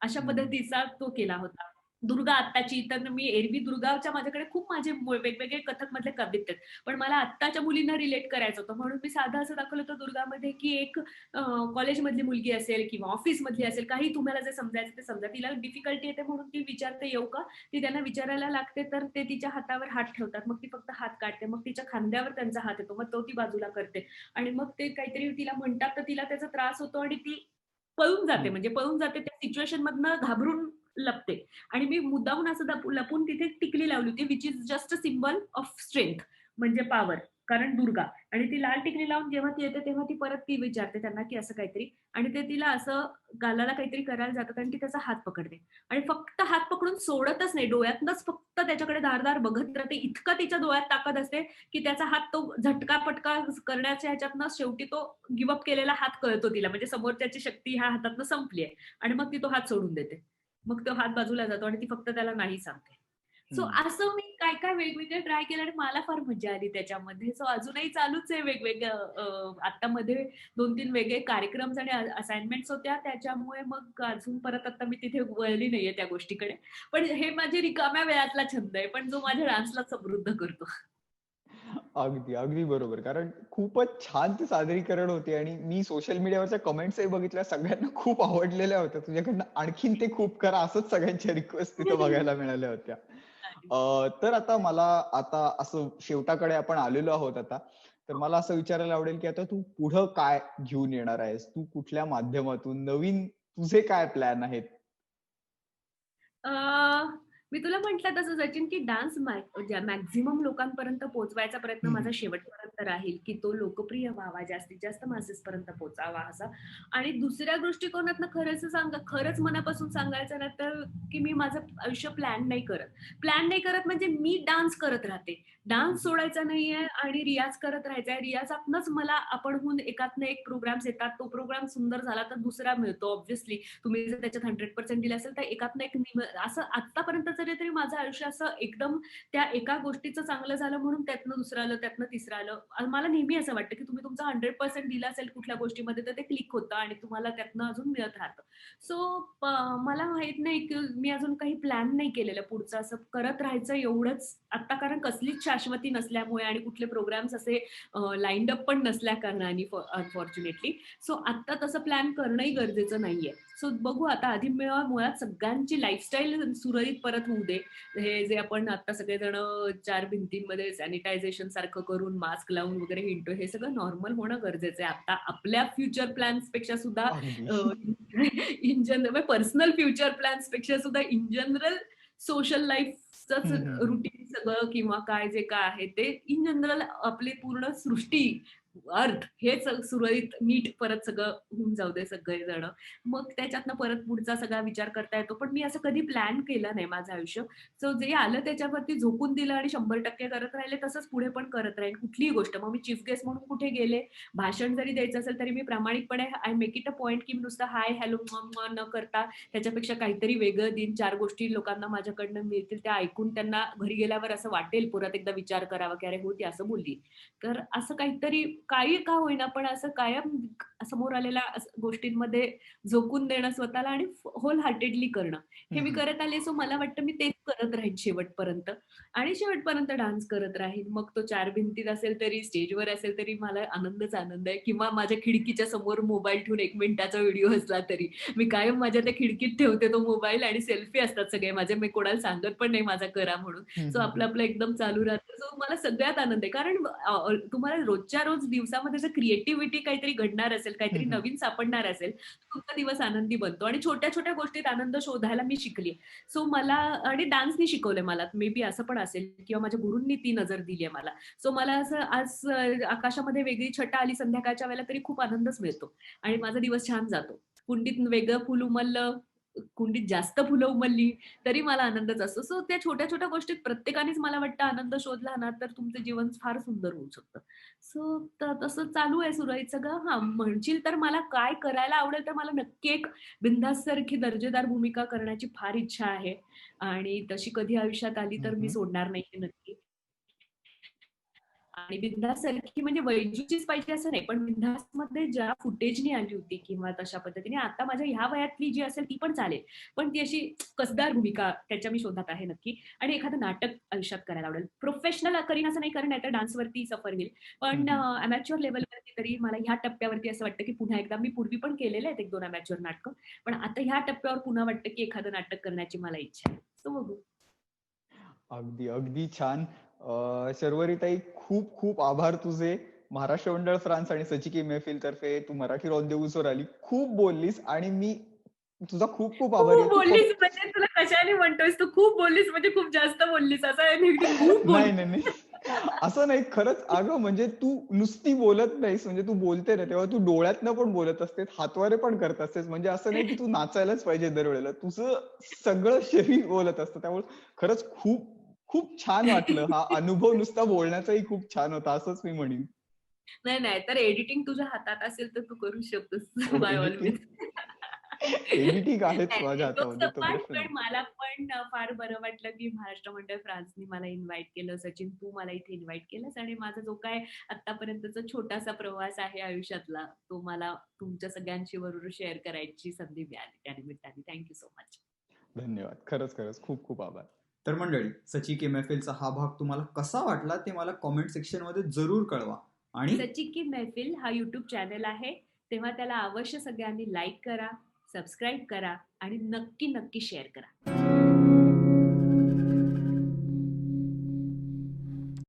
Speaker 2: अशा
Speaker 1: हं.
Speaker 2: पद्धतीचा तो केला होता. दुर्गा आत्ताची, तर मी एरवी दुर्गाच्या माझ्याकडे खूप माझे वेगवेगळे कथकमधले कविता आहेत. पण मला आत्ताच्या मुलींना रिलेट करायचं होतं. म्हणून मी साधं असं दाखवलं होतं दुर्गामध्ये, की एक कॉलेजमधली मुलगी असेल किंवा ऑफिसमधली असेल, काही तुम्हाला जे समजायचं ते समजा. तिला डिफिकल्टी येते म्हणून ती विचारते, "येऊ का?" ती त्यांना विचारायला लागते, तर ते तिच्या हातावर हात ठेवतात. मग ती फक्त हात काढते. मग तिच्या खांद्यावर त्यांचा हात येतो. मग तो ती बाजूला करते आणि मग ते काहीतरी तिला म्हणतात, तर तिला त्याचा त्रास होतो आणि ती पळून जाते.
Speaker 1: हं.
Speaker 2: म्हणजे पळून जाते त्या सिच्युएशनमधनं घाबरून लपते आणि मी मुद्दामून असं लपून तिथे टिकली लावली होती, which is just a symbol of strength म्हणजे पॉवर. कारण दुर्गा आणि ती लाल टिकली लावून जेव्हा ती येते, तेव्हा ती परत ती विचारते त्यांना, की असं काहीतरी आणि ते तिला असं गालाला काहीतरी करायला जातात आणि ती त्याचा हात पकडते. आणि फक्त हात पकडून सोडतच नाही. डोळ्यातनंच फक्त त्याच्याकडे धारदार बघत राहते. इतकं तिच्या डोळ्यात ताकद असते, की त्याचा हात तो झटका-पटका करण्याच्या ह्याच्यातनं शेवटी तो गिव्ह अप केलेला हात कळतो तिला. म्हणजे समोरच्याची शक्ती ह्या हातातनं संपली आहे आणि मग ती तो हात सोडून देते. मग तो हात बाजूला जातो आणि ती फक्त त्याला नाही सांगते. सो
Speaker 1: हं.
Speaker 2: असं मी काय-काय वेगवेगळे ट्राय केलं आणि मला फार मज्जा आली त्याच्यामध्ये. सो अजूनही चालूच आहे वेगवेगळं आता मध्ये 2-3 वेगळे कार्यक्रम्स आणि असाइनमेंट्स होत्या. त्याच्यामुळे मग अजून परत आता मी तिथे वळली नाहीये त्या गोष्टीकडे. पण हे माझे रिकाम्या वेळातला छंद आहे, पण जो माझ्या डान्सला समृद्ध करतो.
Speaker 1: अगदी, अगदी बरोबर. कारण खूपच छान ते सादरीकरण होते आणि मी सोशल मीडियावरच्या कमेंट्सही बघितल्या. सगळ्यांना खूप आवडलेल्या होत्या. तुझ्याकडनं आणखीन ते खूप करा असंच सगळ्यांच्या रिक्वेस्ट तिथं बघायला मिळाल्या होत्या. तर आता मला आता असं शेवटाकडे आपण आलेलो आहोत आता. तर मला असं विचारायला आवडेल, की आता तू पुढं काय घेऊन येणार आहेस? तू कुठल्या माध्यमातून नवीन तुझे काय प्लॅन आहेत?
Speaker 2: अ, मी तुला म्हटलं तसं सचिन, की डान्स मॅक्सिमम लोकांपर्यंत पोहोचवायचा प्रयत्न
Speaker 1: हं,
Speaker 2: माझा
Speaker 1: हं.
Speaker 2: शेवटपर्यंत राहील, की तो लोकप्रिय व्हावा, जास्तीत जास्त मासेसपर्यंत पोहोचावा असा. आणि दुसऱ्या दृष्टिकोनातनं खरंच मनापासून सांगायचं ना, तर की मी माझं आयुष्य प्लॅन नाही करत. प्लॅन नाही करत म्हणजे मी डान्स करत राहते.
Speaker 1: हं,
Speaker 2: डान्स
Speaker 1: हं.
Speaker 2: सोडायचा नाहीये आणि रियाज करत राहायचा आहे. रियाजातनंच मला आपणहून एकातनं एक प्रोग्राम्स येतात. तो प्रोग्राम सुंदर झाला तर दुसरा मिळतो ऑब्व्हियसली. तुम्ही जर त्याच्यात 100% दिलं असेल तर एकातनं एक असं आत्तापर्यंत तरी माझं आयुष्य असं एकदम त्या एका गोष्टीचं चांगलं झालं म्हणून त्यातनं दुसरं आलं, त्यातनं तिसरं आलं. मला नेहमी असं वाटतं, की तुम्ही तुमचं 100% दिलं असेल कुठल्या गोष्टीमध्ये तर ते क्लिक होतं आणि तुम्हाला त्यातनं अजून मिळत राहतं. सो मला माहीत नाही, की मी अजून काही प्लॅन नाही केलेलं पुढचं असं करत राहायचं एवढंच आत्ता कारण कसलीच शाश्वती नसल्यामुळे आणि कुठले प्रोग्राम्स असे लाईन्ड अप पण नसल्या कारणाने अनफॉर्च्युनेटली. सो आत्ता तसं प्लॅन करणंही गरजेचं नाहीये. सो बघू आता आधी मुळात सगळ्यांची लाईफस्टाईल सुरळीत परत होऊ दे. हे जे आपण आता सगळेजण 4 भिंतींमध्ये सॅनिटायझेशन सारखं करून मास्क लावून वगैरे हिंडतो हे सगळं नॉर्मल होणं गरजेचं आहे. आता आपल्या फ्युचर प्लॅन्स पेक्षा सुद्धा
Speaker 1: अगदी.
Speaker 2: In general personal future plans पेक्षा सुद्धा इन जनरल सोशल लाईफ रोजचंच
Speaker 1: हं, हं, हं.
Speaker 2: रुटीन सगळं किंवा काय जे काय आहे ते इन जनरल आपली पूर्ण सृष्टी, अर्थ हेच सुरळीत नीट परत सगळं होऊन जाऊ दे सगळेजण. मग त्याच्यातनं परत पुढचा सगळा विचार करता येतो. पण मी असं कधी प्लॅन केलं नाही माझं आयुष्य. सो जे आलं त्याच्यावरती झोकून दिलं आणि 100% करत राहिले, तसंच पुढे पण करत राहीन कुठलीही गोष्ट. मग मी चीफ गेस्ट म्हणून कुठे गेले, भाषण जरी द्यायचं असेल तरी मी प्रामाणिकपणे I make it a point की मी नुसतं हाय, हॅलो, न करता त्याच्यापेक्षा काहीतरी वेगळं देईन. 4 गोष्टी लोकांना माझ्याकडनं मिळतील त्या ऐकून त्यांना घरी गेल्यावर असं वाटेल परत एकदा विचार करावा, की "अरे हो, ती असं बोलली." तर असं काहीतरी काही का होईना पण असं कायम समोर आलेल्या गोष्टींमध्ये झोकून देणं स्वतःला आणि होल हार्टेडली करणं. हे
Speaker 1: हं,
Speaker 2: मी
Speaker 1: हं.
Speaker 2: करत आले सो मला वाटतं मी तेच करत राहीन शेवटपर्यंत आणि शेवटपर्यंत डान्स करत राहीन. मग तो 4 भिंतीत असेल तरी, स्टेजवर असेल तरी मला आनंदच आनंद आहे किंवा माझ्या खिडकीच्या समोर मोबाईल ठेवून 1 मिनिटाचा व्हिडिओ असला तरी. मी कायम माझ्या त्या खिडकीत ठेवते तो मोबाईल आणि सेल्फी असतात सगळे माझे. मी कोणाला सांगत पण नाही माझा करा म्हणून.
Speaker 1: हं,
Speaker 2: सो
Speaker 1: हं, हं.
Speaker 2: आपलं-आपलं एकदम चालू राहतं. सो मला सगळ्यात आनंद आहे. कारण तुम्हाला रोजच्या रोज दिवसामध्ये जर क्रिएटिव्हिटी काहीतरी घडणार असेल,
Speaker 1: हं,
Speaker 2: काहीतरी
Speaker 1: हं.
Speaker 2: नवीन सापडणार असेल, तुमचा दिवस आनंदी बनतो आणि छोट्या-छोट्या गोष्टीत आनंद शोधायला मी शिकली. सो मला आणि डान्सनी शिकवलंय मला. मे बी असं पण असेल किंवा माझ्या गुरूंनी ती नजर दिली आहे मला. सो मला असं आज आकाशामध्ये वेगळी छटा आली संध्याकाळच्या वेळेला तरी खूप आनंदच मिळतो आणि माझा दिवस छान जातो. कुंडीत वेगळं फुल उमललं, कुंडीत जास्त फुलं उमलली, तरी मला आनंदच असतो. सो त्या छोट्या-छोट्या गोष्टीत प्रत्येकानेच मला वाटतं आनंद शोधला ना, तर तुमचं जीवन फार सुंदर होऊ शकतं. सो तसं चालू आहे सुरळीत सगळं. हां, म्हणशील तर मला काय करायला आवडेल, तर मला नक्की एक बिनधास्तसारखी दर्जेदार भूमिका करण्याची फार इच्छा आहे आणि तशी कधी आयुष्यात आली
Speaker 1: हं,
Speaker 2: तर मी
Speaker 1: हं.
Speaker 2: सोडणार नाही हे नक्की. आणि बिनधास्तसारखी म्हणजे वैजूचीच पाहिजे असं नाही, पण बिनधास्तमध्ये ज्या फुटेजनी आली होती किंवा तशा पद्धतीने आता माझ्या ह्या वयातली जी असेल ती पण चालेल. पण ती अशी कसदार भूमिका त्याच्या मी शोधात आहे नक्की आणि एखादं नाटक आयुष्यात करायला आवडेल. प्रोफेशनल करीन असं नाही कारण नाहीतर डान्सवरती सफर होईल.
Speaker 1: हं,
Speaker 2: पण
Speaker 1: हं.
Speaker 2: अमॅच्युअर लेव्हलवरती तरी मला ह्या टप्प्यावरती असं वाटतं, की पुन्हा एकदा मी पूर्वी पण केलेले आहेत 1-2 अमॅच्युअर नाटकं. पण आता ह्या टप्प्यावर पुन्हा वाटतं, की एखादं नाटक करण्याची मला इच्छा आहे. सो बघू.
Speaker 1: अगदी, अगदी छान. शर्वरीताई खूप खूप आभार तुझे. महाराष्ट्र मंडळ फ्रान्स आणि सची की मैफिलतर्फे तू मराठी रॉन्देवूजवर आली. खूप बोललीस आणि मी तुझा खूप खूप आभारी
Speaker 2: खूप
Speaker 1: आहे. तू
Speaker 2: बोललीस
Speaker 1: फक्त
Speaker 2: म्हणजे तुला कशाने म्हणतोयस? तू खूप बोललीस म्हणजे खूप जास्त बोललीस असं आहे नाही, ती खूप
Speaker 1: नाही, नाही,
Speaker 2: बोलली.
Speaker 1: नाही. असं नाही खरंच अगं म्हणजे तू नुसती बोलत नाहीस म्हणजे तू बोलते ना तेव्हा तू डोळ्यातनं पण बोलत असते, हातवारे पण करत असतेस. म्हणजे असं नाही की तू नाचायलाच पाहिजे दरवेळेला. तुझं सगळं शरीर बोलत असतं. त्यामुळे खरंच खूप खूप छान वाटलं. हा अनुभव नुसता बोलण्याचाही खूप छान होता असंच मी म्हणेन.
Speaker 2: नाही, नाही. तर एडिटिंग तुझ्या हातात असेल तर तू करू शकतोस
Speaker 1: हो,
Speaker 2: by all
Speaker 1: editing
Speaker 2: means.
Speaker 1: Editing आहेच
Speaker 2: नाही, नाही.
Speaker 1: माझ्या
Speaker 2: जोक्स
Speaker 1: हातामध्ये तो
Speaker 2: अपार्ट
Speaker 1: प्रश्न
Speaker 2: पण
Speaker 1: नाही.
Speaker 2: मला पण फार बरं वाटलं, की महाराष्ट्र मंडळ फ्रान्सनी मला इन्व्हाईट केलं. सचिन तू मला इथे इन्व्हाईट केलंस आणि माझा जो काही आत्तापर्यंतचा छोटासा प्रवास आहे आयुष्यातला, तो मला तुमच्या सगळ्यांशी बरोबर शेअर करायची संधी मिळाली त्यानिमित्ताने. Thank so much.
Speaker 1: धन्यवाद. खरंच, खरंच खूप खूप आभार.
Speaker 3: तर मंडळी, सची के मैफिलचा हा भाग तुम्हाला कसा वाटला ते मला कॉमेंट सेक्शनमध्ये जरूर कळवा. आणि
Speaker 2: सची की मैफिल हा YouTube चॅनल आहे. तेव्हा त्याला अवश्य सगळ्यांनी लाईक करा, सबस्क्राईब करा आणि नक्की, नक्की शेअर करा.